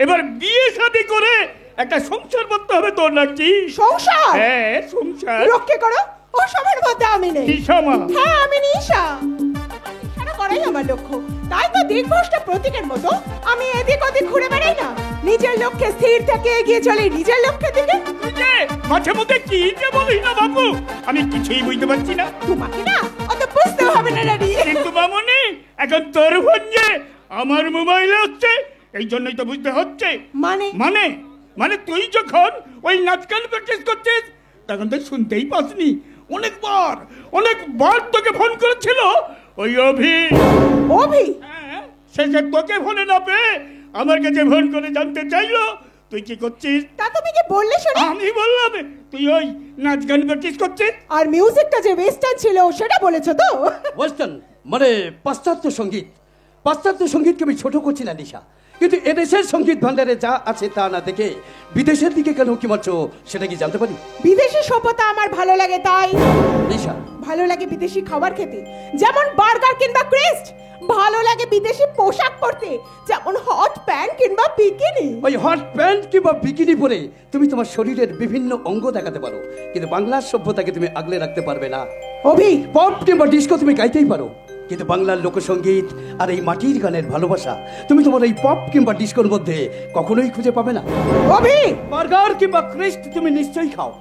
এবার বিয়ে শাদী করে একটা সংসার করতে হবে তোর, নাকি? সংসার? হ্যাঁ সংসার। রক্ষে করো, ও সবার মধ্যে আমি নেই। নিশা মা? হ্যাঁ আমি নিশা। নিশাটা করাই আমার লক্ষ্য। তাই তো দীর্ঘষ্ট প্রতীকের মতো আমি এদিক ওদিক ঘুরে বেড়াই না। নিজের লক্ষ্যে স্থির থেকে এগিয়ে চলে নিজের লক্ষ্যের দিকে। মাঝে মধ্যে কি যে বলিস না বাবু, আমি কিছুই বুঝতে পারছি না। তোমাকে না অত বুঝতে হবে না ড্যাডি। কিন্তু মামনি, এখন তোর ফোন যে আমার মোবাইলে হচ্ছে, এই জন্যই তো বুঝতে হচ্ছে। মানে মানে মানে তুই যখন ওই নাচ গান প্র্যাকটিস করছিস তখন তো শুনতেই পাসনি। অনেকবার তোকে ফোন করেছিল ওই অভি। অভি? হ্যাঁ, সে তোকে ফোনে না পেয়ে আমার কাছে ফোন করে জানতে চাইলো তুই কি করছিস। তা তুমি কি বললে শুনি? আমি বললাম তুই ওই নাচ গান প্র্যাকটিস করছিস। আর মিউজিকটা যে ওয়েস্টার্ন ছিল সেটা বলেছো তো? ওয়েস্টার্ন মানে পাশ্চাত্য সঙ্গীত। পাশ্চাত্য সঙ্গীতকে আমি ছোট করছি না নিশা, কিন্তু এদেশের সঙ্গীত ভান্ডারে যা আছে তা না দেখে বিদেশের দিকে কেন কি মারছো সেটা কি জানতে পারি? বিদেশি সভ্যতা আমার ভালো লাগে তাই। নিশা, ভালো লাগে বিদেশি খাবার খেতে, যেমন বার্গার কিংবা ক্রেস্ট। ভালো লাগে বিদেশি পোশাক পরতে, যেমন হট প্যান্ট কিংবা বিকিনি। ওই হট প্যান্ট কিংবা বিকিনি পরে তুমি তোমার শরীরের বিভিন্ন অঙ্গ দেখাতে পারো, কিন্তু বাংলার সভ্যতাকে তুমি আগলে রাখতে পারবে না। অভি, পপ কিংবা ডিস্কো তুমি গাইতেই পারো, কিন্তু বাংলার লোকসঙ্গীত আর এই মাটির গানের ভালোবাসা তুমি তোমার এই পপ কিংবা ডিস্কোর মধ্যে কখনোই খুঁজে পাবে না। অভি, বার্গার কিংবা ক্রেস্ট তুমি নিশ্চয়ই খাও,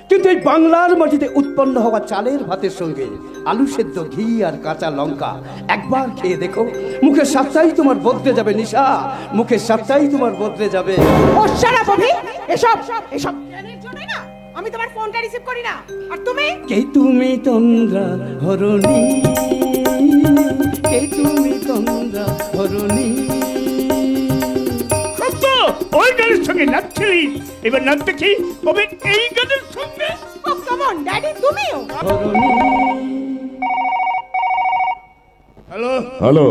কিন্তু এই বাংলার মাটিতে উৎপন্ন হওয়া চালের ভাতের সঙ্গে আলু সেদ্ধ, ঘি আর কাঁচা লঙ্কা একবার খেয়ে দেখো, মুখের স্বাদটাই তোমার বদলে যাবে নিশা, মুখের স্বাদটাই তোমার বদলে যাবে। ও শালা অভি, এসব জ্ঞানের জন্যই না আমি তোমার ফোনটা রিসিভ করি না। আর তুমি কে তুমি তন্দ্রা হরণী, কে তুমি তন্দ্রা হরণী। ওই গানের সঙ্গে নাচছিলি, এবার নাচ দেখি কবে এই গানের সঙ্গে। ও কাম অন ড্যাডি, তুমিও। হ্যালো হ্যালো,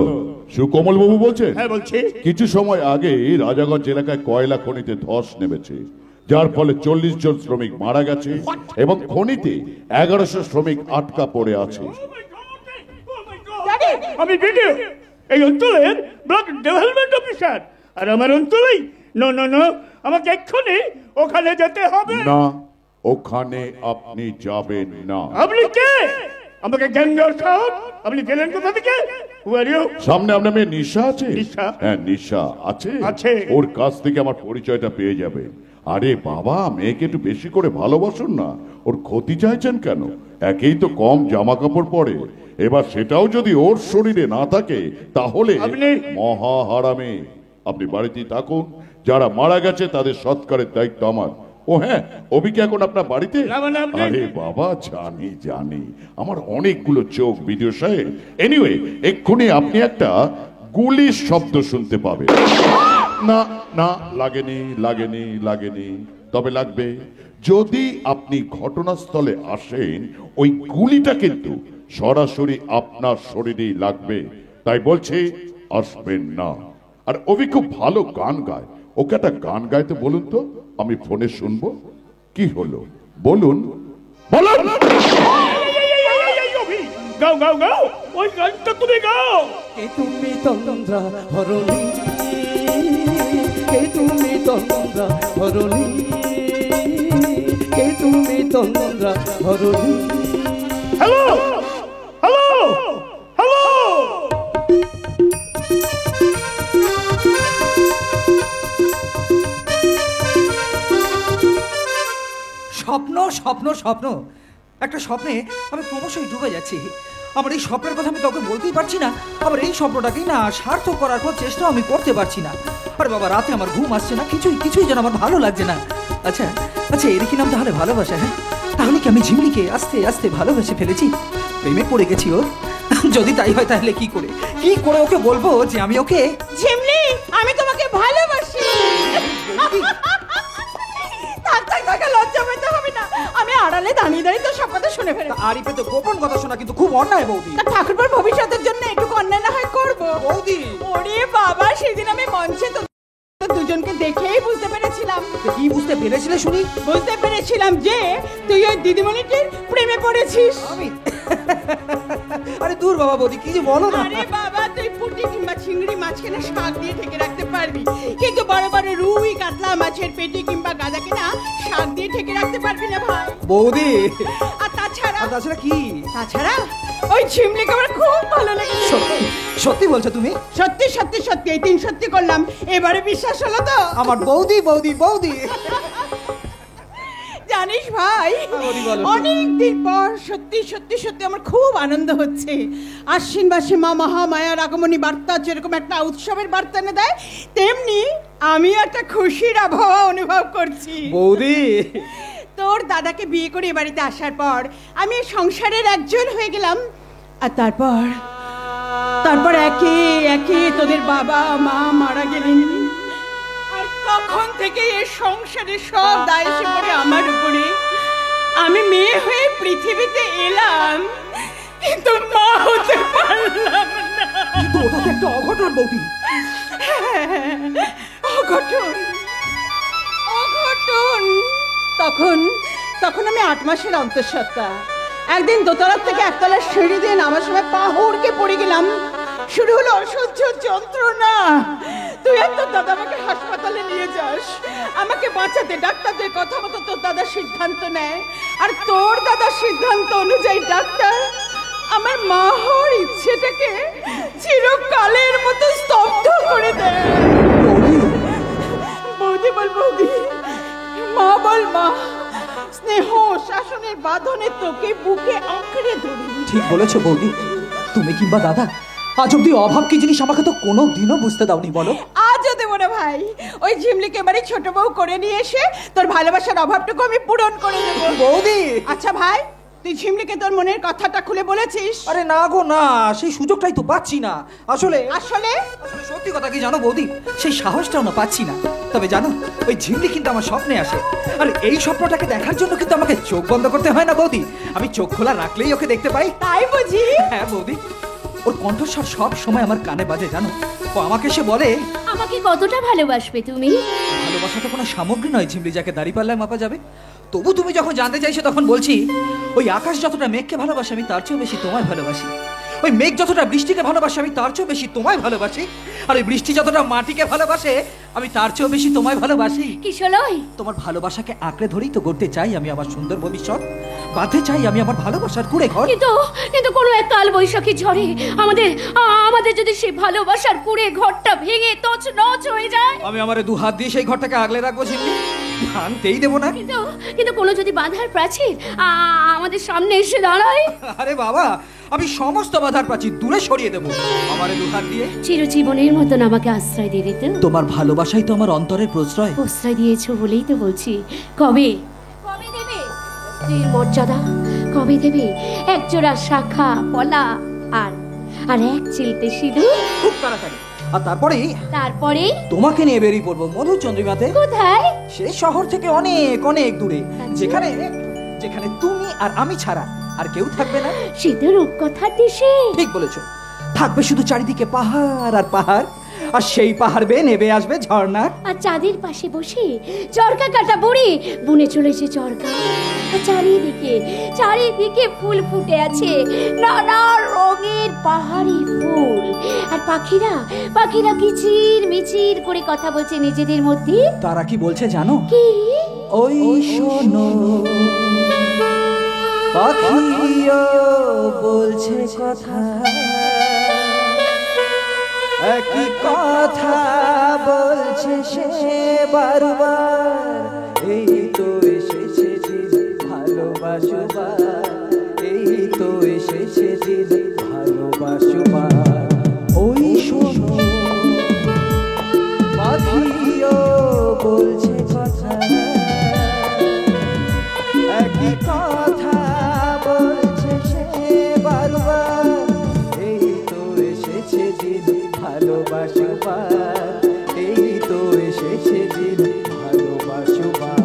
সুকমল বাবু বলছেন? হ্যাঁ বলছি। কিছু সময় আগে রাজাগঞ্জ এলাকায় কয়লা খনিতে ধস নেমেছে, যার ফলে 40 জন শ্রমিক মারা গেছে এবং খনিতে 1100 শ্রমিক আটকা পড়ে আছে। আমি ভিডিও এই অঞ্চলের ব্লক ডেভেলপমেন্ট অফিসার, আর আমার অঞ্চলেই নো নো নো আমাকে এক্ষুনি ওখানে যেতে হবে। না, ওখানে আপনি যাবেন না। আপনি কে? আমাকে গ্যাংজার সাহস আপনি গেলেন কোথা থেকে? সামনে আপনার মেয়ে নিশা আছে? নিশা? হ্যাঁ, নিশা আছে। আছে। ওর কাছ থেকে আমার পরিচয়টা পেয়ে যাবে। আরে বাবা, মেয়েকে একটু বেশি করে ভালোবাসুন না, ওর ক্ষতি চাইছেন কেন? একেই তো কম জামা কাপড় পরে, এবার সেটাও যদি ওর শরীরে না থাকে তাহলে মহা হারামে। আপনি বাড়িতেই থাকুন, যারা মারা গেছে তাদের সৎকারের দায়িত্ব আমার। ও হ্যাঁ, অভি কি এখন আপনার বাড়িতে? আরে বাবা, জানি জানি, আমার অনেকগুলো চোখ ভিডিও সাহেব। এনিওয়ে, এক্ষুনি আপনি একটা গুলির শব্দ শুনতে পাবেন। না না, লাগেনি লাগেনি লাগেনি, তবে লাগবে যদি আপনি ঘটনাস্থলে আসেন। ওই গুলিটা কিন্তু সরাসরি আপনার শরীরেই লাগবে, তাই বলছি আসবেন না। আর অভি খুব ভালো গান গায়, ওকে একটা গান গাইতে বলুন তো, আমি ফোনে শুনবো। কি হলো বলুন বলুন। গাও গাও গাও, ওই গানটা তুমি গাও। কে তুমি তন্দ্রা হরণী, কে তুমি তন্দ্রা হরণী, কে তুমি তন্দ্রা হরণী। হ্যালো হ্যালো হ্যালো, স্বপ্ন স্বপ্ন স্বপ্ন, একটা স্বপ্নে আমি ক্রমশই ডুবে যাচ্ছি। আমার এই স্বপ্নের কথা আমি কাউকে বলতেই পারছি না, আবার এই স্বপ্নটাকেই না সার্থক করার কোনো চেষ্টাও আমি করতে পারছি না। আরে বাবা, রাতে আমার ঘুম আসছে না, কিছুই যেন আমার ভালো লাগছে না। আচ্ছা আচ্ছা, এর কি নাম তাহলে ভালোবাসা? হ্যাঁ, তাহলে কি আমি ঝিমলিকে আস্তে আস্তে ভালোবেসে ফেলেছি, প্রেমে পড়ে গেছি ওর? যদি তাই হয় তাহলে কি করে ওকে বলবো যে আমি ওকে? ঝিমলি, আমি তোমাকে ভালোবাসি। লজ্জা পেতে হবে না, আমি আড়ালে দাঁড়িয়ে দাঁড়িয়ে তো সব কথা শুনে ফেলি। আরিফে তো গোপন কথা শোনা কিন্তু খুব অন্যায় বৌদি। ঠাকুরপুর ভবিষ্যতের জন্য একটু অন্যায় না হয় করবো বৌদি। ওরে বাবা, সেদিন আমি মঞ্চে তো দুজনকে দেখেই বুঝতে পেরেছিলাম। কি বুঝতে পেরেছিলে শুনি? বুঝতে পেরেছিলাম যে তুই ওই দিদিমণিটির প্রেমে পড়েছিস। আমি? আরে দূর বাবা বৌদি, কি যে বলো না। আরে বাবা, তুই পুঁটি কিংবা চিংড়ি মাছকে না শাক দিয়ে ঢেকে রাখতে পারবি, কিন্তু বড় বড় রুই কাতলা মাছের পেটি কিংবা গাদাকে না শাক দিয়ে ঢেকে রাখতে পারবি না ভাই বৌদি। আর তাছাড়া কি? তাছাড়া ওই ঝিমলিকে আমার খুব ভালো লেগেছে। সত্যি সত্যি বলছো তুমি? সত্যি সত্যি সত্যি, এই 3 সত্যি করলাম, এবারে বিশ্বাস হলো তো? আমার বৌদি বৌদি বৌদি। জানিস ভাই, অনেক দিন পর সত্যি সত্যি সত্যি আমার খুব আনন্দ হচ্ছে। আশ্বিন মাসে মা মহামায়ার আগমনী বার্তা যেরকম একটা উৎসবের বার্তা এনে দেয়, তেমনি আমি একটা খুশির আবহাওয়া অনুভব করছি। বৌদি, তোর দাদাকে বিয়ে করে এ বাড়িতে আসার পর আমি সংসারের একজন হয়ে গেলাম। আর তারপর একে একে তোদের বাবা মা মারা গেলেন। আর তখন থেকে এই সংসারের সব দায় এসে পড়ে আমার উপরে। আমি মেয়ে হয়ে পৃথিবীতে এলাম, কিন্তু মা হতে পারলাম না। কিন্তু ওটা তো একটা অঘটন বৌদি। অঘটন অঘটন। তখন আমি 8 মাসের অন্তঃসত্ত্বা। একদিন দোতলার থেকে একতলার সিঁড়ি দিয়ে নামার সময় পা হুড়কে পড়ে গেলাম। শুরু হলো অসহ্য যন্ত্রণা। তুই আর তোর দাদা আমাকে হাসপাতালে নিয়ে যাস আমাকে বাঁচাতে। ডাক্তারদের কথা মতো তোর দাদা সিদ্ধান্ত নেয়, আর তোর দাদার সিদ্ধান্ত অনুযায়ী ডাক্তার আমার মা হওয়ার ইচ্ছেটাকে চিরকালের মতো স্তব্ধ করে দেয়। বৌদি বল বৌদি, মা বল মা। স্নেহ শাসনের বাঁধনে তোকে বুকে আঁকড়ে ধরি। ঠিক বলেছো বৌদি। তুমি কিংবা দাদা আজ অব্দি অভাব কি জিনিস আমাকে তো কোনো দিনও বুঝতে দাওনি। বলো? আজও দেবো না ভাই। ওই ঝিমলিকে বাড়ি ছোট বউ করে নিয়ে এসে তোর ভালোবাসার অভাবটুকু আমি পূরণ করে দেবো। বৌদি! আচ্ছা ভাই, তুই ঝিমলিকে তোর মনের কথাটা খুলে বলেছিস? আরে না গো না, সেই সুযোগটাই তো পাচ্ছি না। আসলে সত্যি কথা কি জানো বৌদি, সেই সাহসটাও না পাচ্ছি না। তবে জানো, ওই ঝিমলি কিন্তু আমার স্বপ্নে আসে। আর এই স্বপ্নটাকে দেখার জন্য কিন্তু আমাকে চোখ বন্ধ করতে হয় না বৌদি। আমি চোখ খোলা রাখলেই ওকে দেখতে পাই। তাই বুঝি? হ্যাঁ বৌদি, ওর কণ্ঠস্বর সব সময় আমার কানে বাজে জানো। ও আমাকে সে বলে, আমাকে কতটা ভালোবাসবে তুমি? ভালোবাসা তো কোনো সামগ্রী নয় ঝিমলি, যাকে দাঁড়িপাল্লায় মাপা যাবে। তবু তুমি যখন জানতে চাইছো তখন বলছি, ওই আকাশ যতটা মেঘকে ভালোবাসে আমি তার চেয়েও বেশি তোমায় ভালোবাসি। ওই মেঘ যতটা বৃষ্টিকে ভালোবাসে আমি তার চেয়েও বেশি তোমায় ভালোবাসি। আর ওই বৃষ্টি যতটা মাটিকে ভালোবাসে আমি তার চেয়েও বেশি তোমায় ভালোবাসি। কিশলয়, তোমার ভালোবাসাকে আঁকড়ে ধরেই তো গড়তে চাই আমি আমার সুন্দর ভবিষ্যৎ। বাঁধতে চাই আমি আমার ভালোবাসার কুড়ে ঘর। কিন্তু কোনো এক কাল বৈশাখী ঝড়ে আমাদের যদি সেই ভালোবাসার কুড়ে ঘরটা ভেঙে তছনছ হয়ে যায়, আমি আমার 2 হাত দিয়ে সেই ঘরটাকে আগলে রাখবো ঝিমলি, ভাঙতেই দেবো না। কিন্তু কোনো যদি বাধার প্রাচীর আমাদের সামনে এসে দাঁড়ায়, আরে বাবা, আমি সমস্ত বাধার প্রাচীর দূরে সরিয়ে দেবো আমার 2 হাত দিয়ে। চিরজীবনের মতন আমাকে আশ্রয় দিয়ে দিতে। তোমার ভালোবাসাই তো আমার অন্তরের প্রশ্রয়। প্রশ্রয় দিয়েছো বলেই তো বলছি, কবে দেবে স্ত্রীর মর্যাদা? কবে দেবে একজোড়া শাখা পলা আর এক চিলতে সিঁদুর? খুব তাড়াতাড়ি। আর তারপরে তোমাকে নিয়ে বেরিয়ে পড়বো মধুচন্দ্রিমাতে। কোথায়? সে শহর থেকে অনেক অনেক দূরে, যেখানে তুমি আর আমি ছাড়া আর কেউ থাকবে না। সে তো রূপকথার দেশে। ঠিক বলেছো, থাকবে শুধু চারিদিকে পাহাড় আর পাহাড়, আর সেই পাহাড় বেয়ে নেবে আসবে ঝর্ণা। আর চাঁদের পাশে বসে চরকা কাটা বুড়ি বুনে চলেছে চরকা। আর চারিদিকে ফুল ফুটে আছে, নানা রঙের পাহাড়ি ফুল। আর পাখিরা কিচির মিচির করে কথা বলছে নিজেদের মধ্যে। তারা কি বলছে জানো? কি? ওই শোনো পাখিও বলছে কথা, একই কথা বলছে সে বারবার। এই তো এসেছে দিন ভালোবাসবার, এই তো এসেছে দিন ভালোবাসবার। ওই শোনো পাখিও বলছে কথা, একই কথা বলছে সে বারবার। এই তো এসেছে দিন ভালোবাসবার, এই তো এসেছে দিন ভালোবাসবার।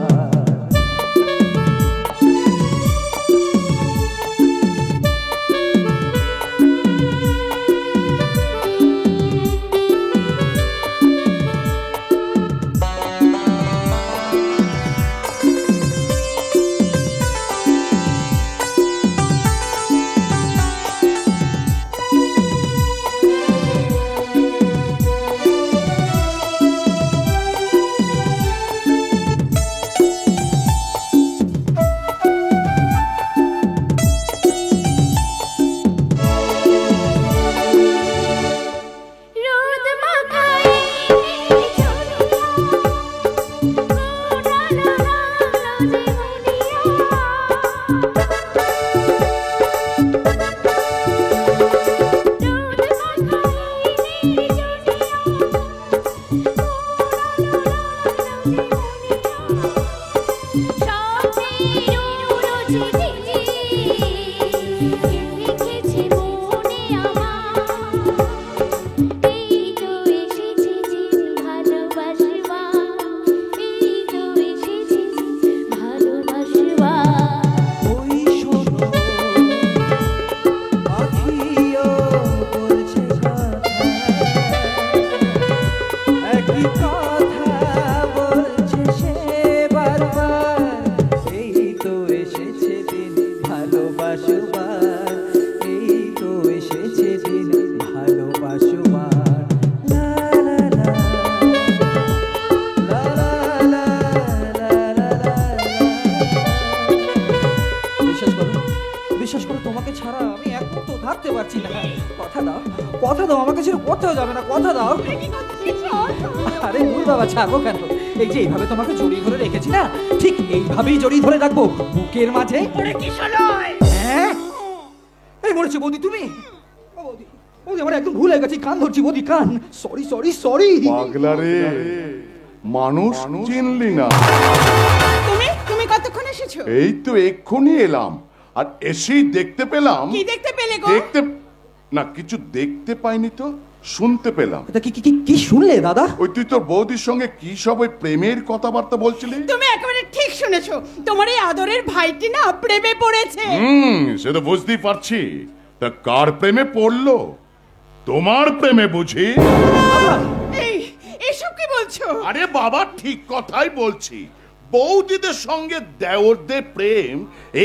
বাঁচতে পারছি না। কথা দাও আমাকে ছেড়ে কোথাও যাবে না, কথা দাও। আরে দূর বাবা, ছাড়বো কেন? এই যে এইভাবে তোমাকে জড়িয়ে ধরে রেখেছি না, ঠিক এইভাবেই জড়িয়ে ধরে রাখবো বুকের মাঝে। হ্যাঁ, এই মরেছে বৌদি তুমি। বৌদি বৌদি, আমার একদম ভুল হয়ে গেছে, কান ধরছি বৌদি, কান। Sorry sorry sorry. পাগলা রে, মানুষ চিনলি না? তুমি কতক্ষণ এসেছো? এই তো এক্ষুনি এলাম, আর এসেই দেখতে পেলাম। কি দেখতে পেলে গো? দেখতে না, কিছু দেখতে পাইনি তো, শুনতে পেলাম। কি শুনলে দাদা? ওই তুই তোর বৌদির সঙ্গে কি সব ওই প্রেমের কথাবার্তা বলছিলি। তুমি একেবারে ঠিক শুনেছো, তোমার এই আদরের ভাইটি না প্রেমে পড়েছে। সে তো বুঝতেই পারছি। তা কার প্রেমে পড়লো? তোমার প্রেমে বুঝি? এই এসব কি বলছো? আরে বাবা, ঠিক কথাই বলছি। বৌদিদের সঙ্গে দেওরদের প্রেম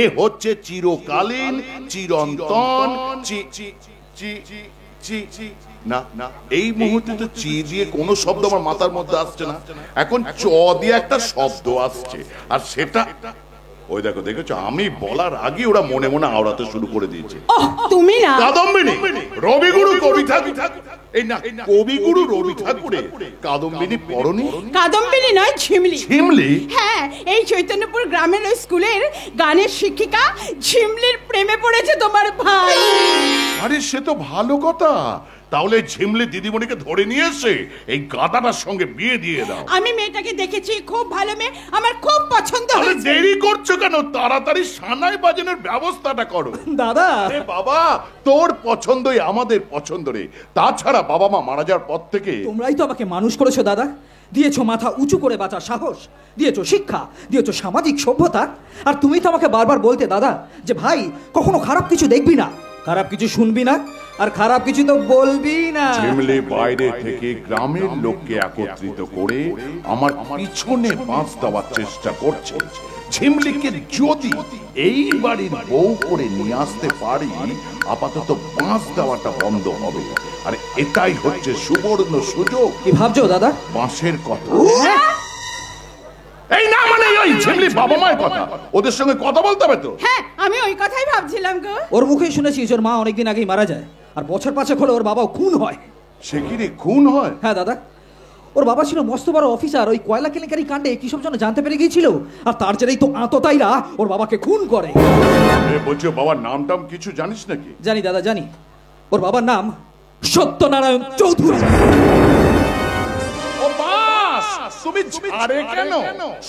এ হচ্ছে চিরকালীন, চিরন্তন। না না, এই মুহূর্তে তো চি দিয়ে কোনো শব্দ আমার মাথার মধ্যে আসছে না। এখন চ দিয়ে একটা শব্দ আসছে, আর সেটা ওই দেখো, দেখেছো, আমি বলার আগে ওরা মনে মনে আওড়াতে শুরু করে দিয়েছে। তুমি না কাদম্বিনী, রবিগুরু কবি ঠাকুর, এই না কবিগুরু রবি ঠাকুরের কাদম্বিনী পড়নি? কাদম্বিনী নয়, ঝিমলি। ঝিমলি? হ্যাঁ, এই চৈতন্যপুর গ্রামের ওই স্কুলের গানের শিক্ষিকা ঝিমলির প্রেমে পড়েছে তোমার ভাই। আরে সে তো ভালো কথা। তাহলে ঝিমলি দিদিমণিকে ধরে নিয়ে এসে এই গাদাটার সঙ্গে বিয়ে দিয়ে দাও। আমি মেয়েটাকে দেখেছি, খুব ভালো মেয়ে, আমার খুব পছন্দ হয়েছে। দেরি করছো কেন? তাড়াতাড়ি সানাই বাজানোর ব্যবস্থাটা করো। দাদা, আরে বাবা, তোর পছন্দই আমাদের পছন্দ রে। তাছাড়া বাবা মা মারা যাওয়ার পর থেকে তোমরাই তো আমাকে মানুষ করেছো দাদা। দিয়েছো মাথা উঁচু করে বাঁচার সাহস, দিয়েছো শিক্ষা, দিয়েছো সামাজিক সভ্যতা। আর তুমি তো আমাকে বারবার বলতে দাদা যে ভাই, কখনো খারাপ কিছু দেখবি না, খারাপ কিছু শুনবি না, আর খারাপ কিছু তো বলবি না। ঝিমলি বাইরে থেকে গ্রামের লোককে একত্রিত করে আমার পিছনে বাঁশ দেওয়ার চেষ্টা করছে। ঝিমলিকে যদি এই বাড়ির বউ করে নিয়ে আসতে পারি, আপাতত বাঁশ দেওয়াটা বন্ধ হবে। আর এটাই হচ্ছে সুবর্ণ সুযোগ। কি ভাবছো দাদা? বাঁশের কথা? এই না মানে ওই ঝিমলি বাবা মায়ের কথা, ওদের সঙ্গে কথা বলতে হবে তো। হ্যাঁ, আমি ওই কথাই ভাবছিলাম গো। ওর মুখেই শুনেছি ওর মা অনেকদিন আগেই মারা যায়, আর বছর পাঁচেক হলে ওর বাবাও খুন হয়। সে কি রে, খুন হয়? হ্যাঁ দাদা, ওর বাবা ছিল মস্ত বড় অফিসার, ওই কয়লা কেলেঙ্কারি কাণ্ডে কি সব জন্য জানতে পেরে গিয়েছিল, আর তার জেরেই তো আততায়ীরা ওর বাবাকে খুন করে। বলছো বাবার নাম টাম কিছু জানিস নাকি? জানি দাদা, জানি। ওর বাবার নাম সত্যনারায়ণ চৌধুরী। ও বাস, তুমি আরে কেন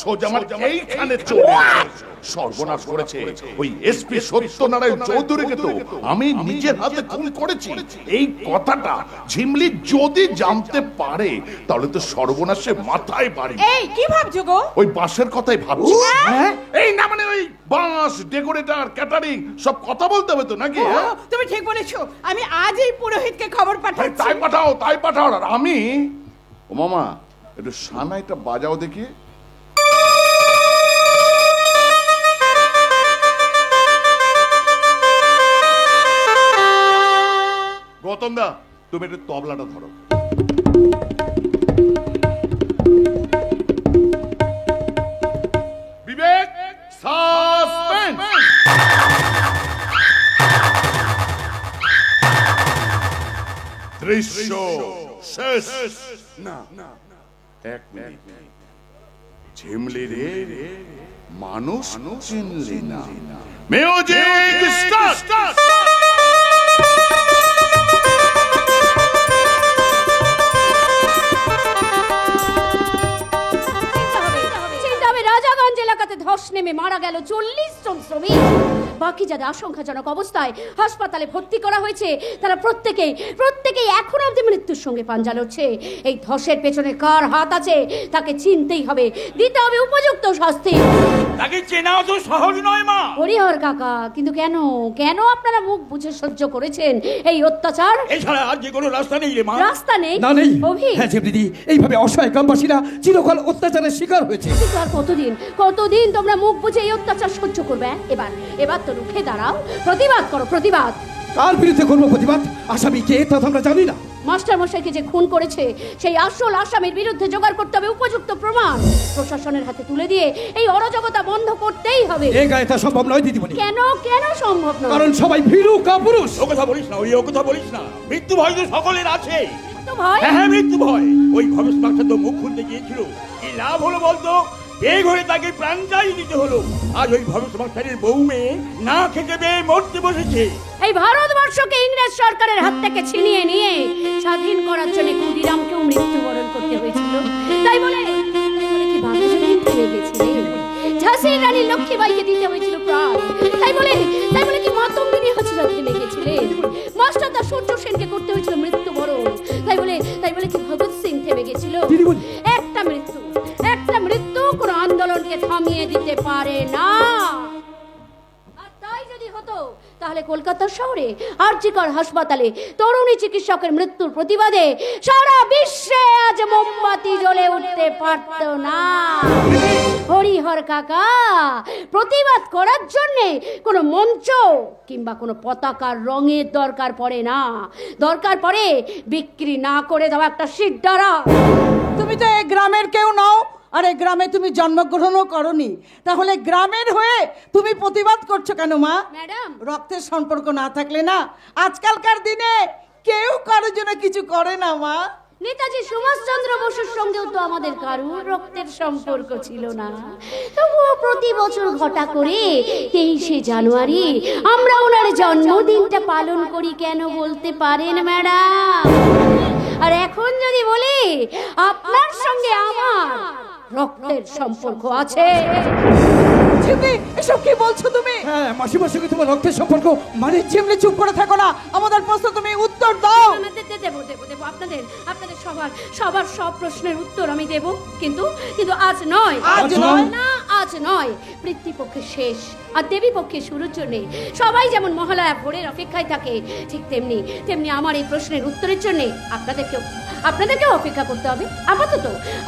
সোজা আমার এইখানে চলে আসো? সর্বনাশ করেছে ওই এসপি সত্যনারায়ণ চৌধুরীকে তো আমি নিজের হাতে খুন করেছি। এই কথাটা ঝিমলি যদি জানতে পারে, তাহলে তো সর্বনাশে মাথায় বাড়ি। এই কি ভাবছো গো? ওই বাসের কথাই ভাবছি। এই না মানে ওই বাস, ডেকোরেটর, ক্যাটারিং সব কথা বলতে হবে তো নাকি? তুমি ঠিক বলেছো, আমি আজ এই পুরোহিতকে খবর পাঠাচ্ছি। তাই পাঠাও, তাই পাঠাও। আর আমি, ও মামা, একটু সানাইটা বাজাও দেখি। গৌতম দা, তুমি একটু তবলাটা ধরো। বিবেক, সাসপেন্স। দৃশ্য শেষ। না, এক মিনিট। ঝিমলি রে, মানুষ চিনলি না। Music start. রাজাগঞ্জ এলাকাতে ধস নেমে মারা গেল 40 জন শ্রমিক। বাকি যাদের আশঙ্কাজনক অবস্থায় হাসপাতালে ভর্তি করা হয়েছে, তারা প্রত্যেকেই এখন অবধি মৃত্যুর সঙ্গে পাঞ্জা লড়ছে। এই ধসের পেছনে কার হাত আছে তাকে চিনতেই হবে, দিতে হবে উপযুক্ত শাস্তি। তাকে চেনাও তো সহজ নয় মা। হরিহর কাকা, কিন্তু কেন কেন আপনারা মুখ বুঝে সহ্য করেছেন এই অত্যাচার? এছাড়া আর যে কোনো রাস্তা নেই রে মা। রাস্তা নেই? না, নেই। অভি, হ্যাঁ ঝিমলিদি, এইভাবে অসহায় গ্রামবাসীরা চিরকাল অত্যাচারের শিকার হয়েছে। কিন্তু আর কতদিন তোমরা মুখ বুঝে এই অত্যাচার সহ্য করবে? এবার তো রুখে দাঁড়াও, প্রতিবাদ করো, প্রতিবাদ। কার বিরুদ্ধে করবো প্রতিবাদ? আসামি কে তা আমরা জানি না। মাস্টার মশাইকে যে খুন করেছে সেই আসল আসামির বিরুদ্ধে জোগাড় করতে হবে উপযুক্ত প্রমাণ, প্রশাসনের হাতে তুলে দিয়ে এই অরাজকতা বন্ধ করতেই হবে। এই গায়ে তা সম্ভব নয় দিদিমণি। কেন কেন সম্ভব নয়? কারণ সবাই ভীরু কাপুরুষ। ও কথা বলিস না, ও কথা বলিস না। মৃত্যু ভয় তো সকলের আছে। মৃত্যু ভয়? হ্যাঁ, মৃত্যু ভয়। ওই ভবেশ মাস্টার তো মুখ খুলতে গিয়েছিল, কি লাভ হলো বলতো? এই ঘরে তাকে প্রাণটাই দিতে হলো। আজ ওই ভবেশ মাস্টারের বউ মেয়ে না খেতে পেয়ে মরতে বসেছে। এই ভারতবর্ষকে ইংরেজ সরকারের হাত থেকে ছিনিয়ে নিয়ে স্বাধীন করার জন্য ক্ষুদিরামকেও মৃত্যুবরণ করতে হয়েছিল। তাই বলে কি বাঘাযতীন ফিরে গেছিলেন? ঝাঁসির রানী লক্ষ্মীবাইকে দিতে হয়েছিল প্রাণ। তাই বলে কি মাতঙ্গিনী হাজরা থেমে গেছিলেন? মাস্টারদা সূর্য সেনকে করতে হয়েছিল মৃত্যুবরণ। তাই বলে কি ভগৎ সিং থেমে গেছিল? একটা মৃত্যু কোনো আন্দোলনকে থামিয়ে দিতে পারে না। আর তাই যদি হতো তাহলে কলকাতা শহরে আরজিকর হাসপাতালে তরুণী চিকিৎসকের মৃত্যুর প্রতিবাদে সারা বিশ্বে আজ মোমবাতি জ্বলে উঠতে পারত না। হরিহর কাকা, প্রতিবাদ করার জন্য কোনো মঞ্চ কিংবা কোনো পতাকার রঙের দরকার পড়ে না, দরকার পড়ে বিক্রি না করে দেওয়া একটা সিদ্ধারা। তুমি তো এই গ্রামের কেউ নাও, আর এই গ্রামে তুমি জন্মগ্রহণও করনি, তাহলে গ্রামের হয়ে তুমি প্রতিবাদ করছো কেন মা? ম্যাডাম, রক্তের সম্পর্ক না থাকলে না আজকালকার দিনে কেউ কারোর জন্য কিছু করে না মা। নেতাজি সুভাষচন্দ্র বসুর সঙ্গেও তো আমাদের কারোর রক্তের সম্পর্ক ছিল না, তবুও প্রতি বছর ঘটা করে 23শে জানুয়ারি আমরা ওনার জন্মদিনটা পালন করি কেন বলতে পারেন ম্যাডাম? আর এখন যদি বলি আপনার সঙ্গে আমার রক্তের সম্পর্ক আছে। এসব কি বলছো তুমি? হ্যাঁ, মাসিমার সঙ্গে তোমার রক্তের সম্পর্ক মানে? যেমনি চুপ করে থাকো না, আমাদের প্রশ্ন তুমি উত্তর দাও। দেব আপনাদের সবার সব প্রশ্নের উত্তর আমি দেব, কিন্তু আজ নয়। আজ নয়, পিতৃপক্ষে শেষ আর দেবী পক্ষে শুরুর জন্য সবাই যেমন মহালয়া ভোরের অপেক্ষায় থাকে, ঠিক তেমনি আমার এই প্রশ্নের উত্তরের জন্য আপনাদেরকেও অপেক্ষা করতে হবে।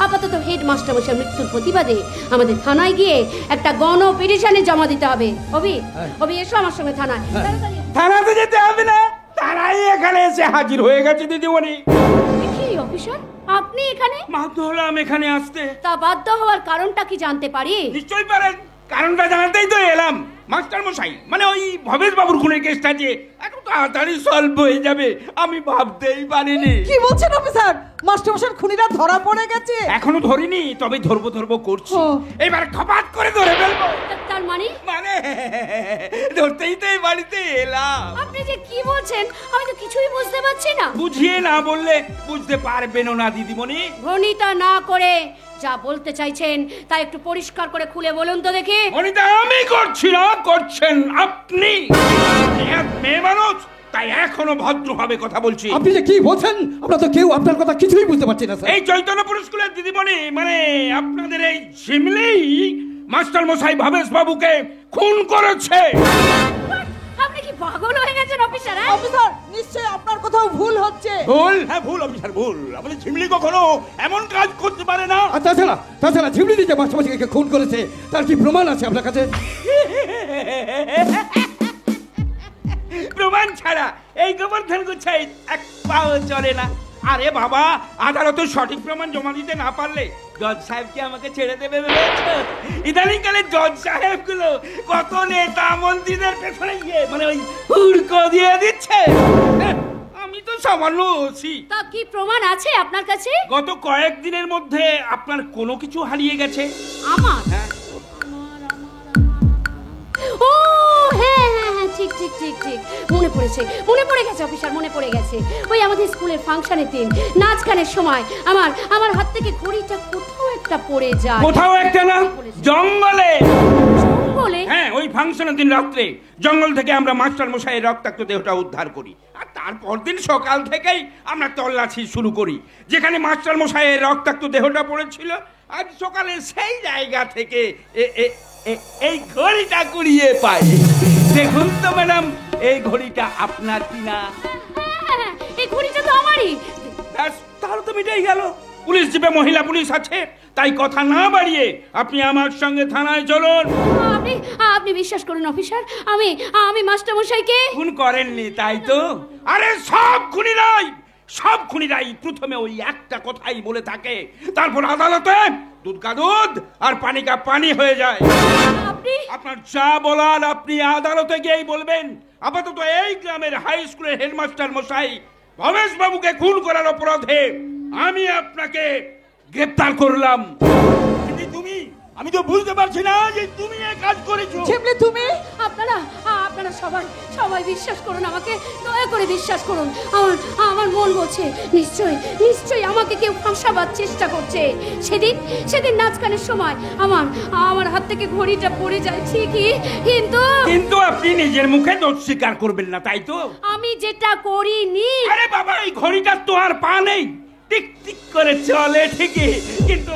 আপাতত হেডমাস্টার মশাইয়ের মৃত্যুর প্রতিবাদে আমাদের থানায় গিয়ে একটা গণ পিটিশনে জমা দিতে হবে। অভি এসো আমার সঙ্গে থানায়। থানাতে যেতে হবে না, তারাই এখানে এসে হাজির হয়ে গেছে দিদিমণি। কি অফিসার, আপনি এখানে? বাধ্য হলাম এখানে আসতে। তা বাধ্য হওয়ার কারণটা কি জানতে পারি? নিশ্চয়ই পারেন, কারণটা জানাতেই তো এলাম। মাস্টার মশাই মানে ওই ভবেশ বাবুর খুনের কেসটা যে এত তাড়াতাড়ি সলভ হয়ে যাবে আমি ভাবতেই পারিনি। কি বলছেন অফিসার? মাস্টারমশাইয়ের খুনিরা ধরা পড়ে গেছে? এখনো ধরিনি, তবে ধরবো করছি। এবার খপাত করে ধরে ফেলবো। তার মানে ধরতেই তো এই বাড়িতে এলাম। আপনি যে কি বলছেন আমি তো কিছুই বুঝতে পারছি না। বুঝিয়ে না বললে বুঝতে পারবেন না দিদিমণি। ভনিতা না করে যা বলতে চাইছেন তা একটু পরিষ্কার করে খুলে বলুন তো দেখি। ভনিতা আমি করছি না, করছেন আপনি। মেয়ে মানুষ, তাই এখনো ভদ্রভাবে কথা বলছি। আপনি যে কি বলছেন আমরা তো কেউ আপনার কথা কিছুই বুঝতে পারছি না স্যার। এই চৈতন্যপুর স্কুলের দিদিমণি মানে আপনাদের এই ঝিমলি মাস্টার মশাই ভবেশ বাবুকে খুন করেছে। আপনি কি পাগল হয়ে গেছেন অফিসার? অফিসার নিশ্চয়ই আপনার কোথাও ভুল হচ্ছে। ভুল? হ্যাঁ ভুল অফিসার, ভুল। আমাদের ঝিমলি কখনো এমন কাজ করতে পারে না। আর তাছাড়া ঝিমলি যে মাস্টারমশাইকে খুন করেছে তার কি প্রমাণ আছে আপনার কাছে? প্রমাণ ছাড়া এই গোবর্ধন গুছাই এক পাও চলে না। আরে বাবা, আদালতে সঠিক প্রমাণ জমা দিতে না পারলে জজ সাহেব কি আমাকে ছেড়ে দেবে ভেবেছো? ইদানিং কালে জজ সাহেব গুলো কত নেতা মন্ত্রীদের পেছনে গিয়ে মানে ওই হুড়কো দিয়ে দিচ্ছে। আমি তো সামান্য ওসি। তা কি প্রমাণ আছে আপনার কাছে? গত কয়েকদিনের মধ্যে আপনার কোনো কিছু হারিয়ে গেছে। আমার? ও হ্যাঁ, ঠিক মনে পড়ে গেছে অফিসার, মনে পড়ে গেছে। ওই আমাদের স্কুলের ফাংশনের দিন নাচ গানের সময় আমার হাত থেকে ঘড়িটা কোথাও একটা পড়ে যায়। কোথাও একটা না, জঙ্গলে। জঙ্গলে? হ্যাঁ, ওই ফাংশনের দিন রাত্রে জঙ্গল থেকে আমরা মাস্টার মশাইয়ের রক্তাক্ত দেহটা উদ্ধার করি। আর তারপর দিন সকাল থেকেই আমরা তল্লাশি শুরু করি। যেখানে মাস্টার মশাইয়ের রক্তাক্ত দেহটা পড়েছিল আজ সকালে সেই জায়গা থেকে এই ঘড়িটা কুড়িয়ে পাই। দেখুন তো ম্যাডাম, এই ঘড়িটা আপনার কিনা? এই ঘড়িটা তো আমারই। তাহলে তো মিটেই গেল। পুলিশ জিপে মহিলা পুলিশ আছে, তাই কথা না বাড়িয়ে আপনি আমার সঙ্গে থানায় চলুন। আপনি বিশ্বাস করুন অফিসার, আমি মাস্টার মশাইকে খুন করেননি তাই তো? আরে সব খুনি নয়, সব খুনিরাই প্রথমে ওই একটা কথাই বলে থাকে, তারপর আদালতে দুধ কা দুধ আর পানি কা পানি হয়ে যায়। আপনার যা বলার আপনি আদালতে গিয়েই বলবেন। আপাতত এই গ্রামের হাই স্কুলের হেডমাস্টার মশাই ভবেশ বাবুকে খুন করার অপরাধে আমি আপনাকে গ্রেফতার করলাম। কিন্তু তুমি, আমি তো বুঝতে পারছি না যে তুমি এই কাজ করেছো। ঝিমলি তুমি আপনারা আপনারা সবাই সবাই বিশ্বাস করুন, আমাকে দয়া করে বিশ্বাস করুন। আমার মন বলছে নিশ্চয়ই আমাকে কেউ ফাঁসাবার চেষ্টা করছে। সেদিন নাচ গানের সময় আমার হাত থেকে ঘড়িটা পড়ে যায় ঠিকই, কিন্তু আপনি নিজের মুখে দোষ স্বীকার করবেন না, তাই তো? আমি যেটা করিনি। আরে বাবা, এই ঘড়িটার তো আর পা নেই, টিক টিক করে চলে ঠিকই, কিন্তু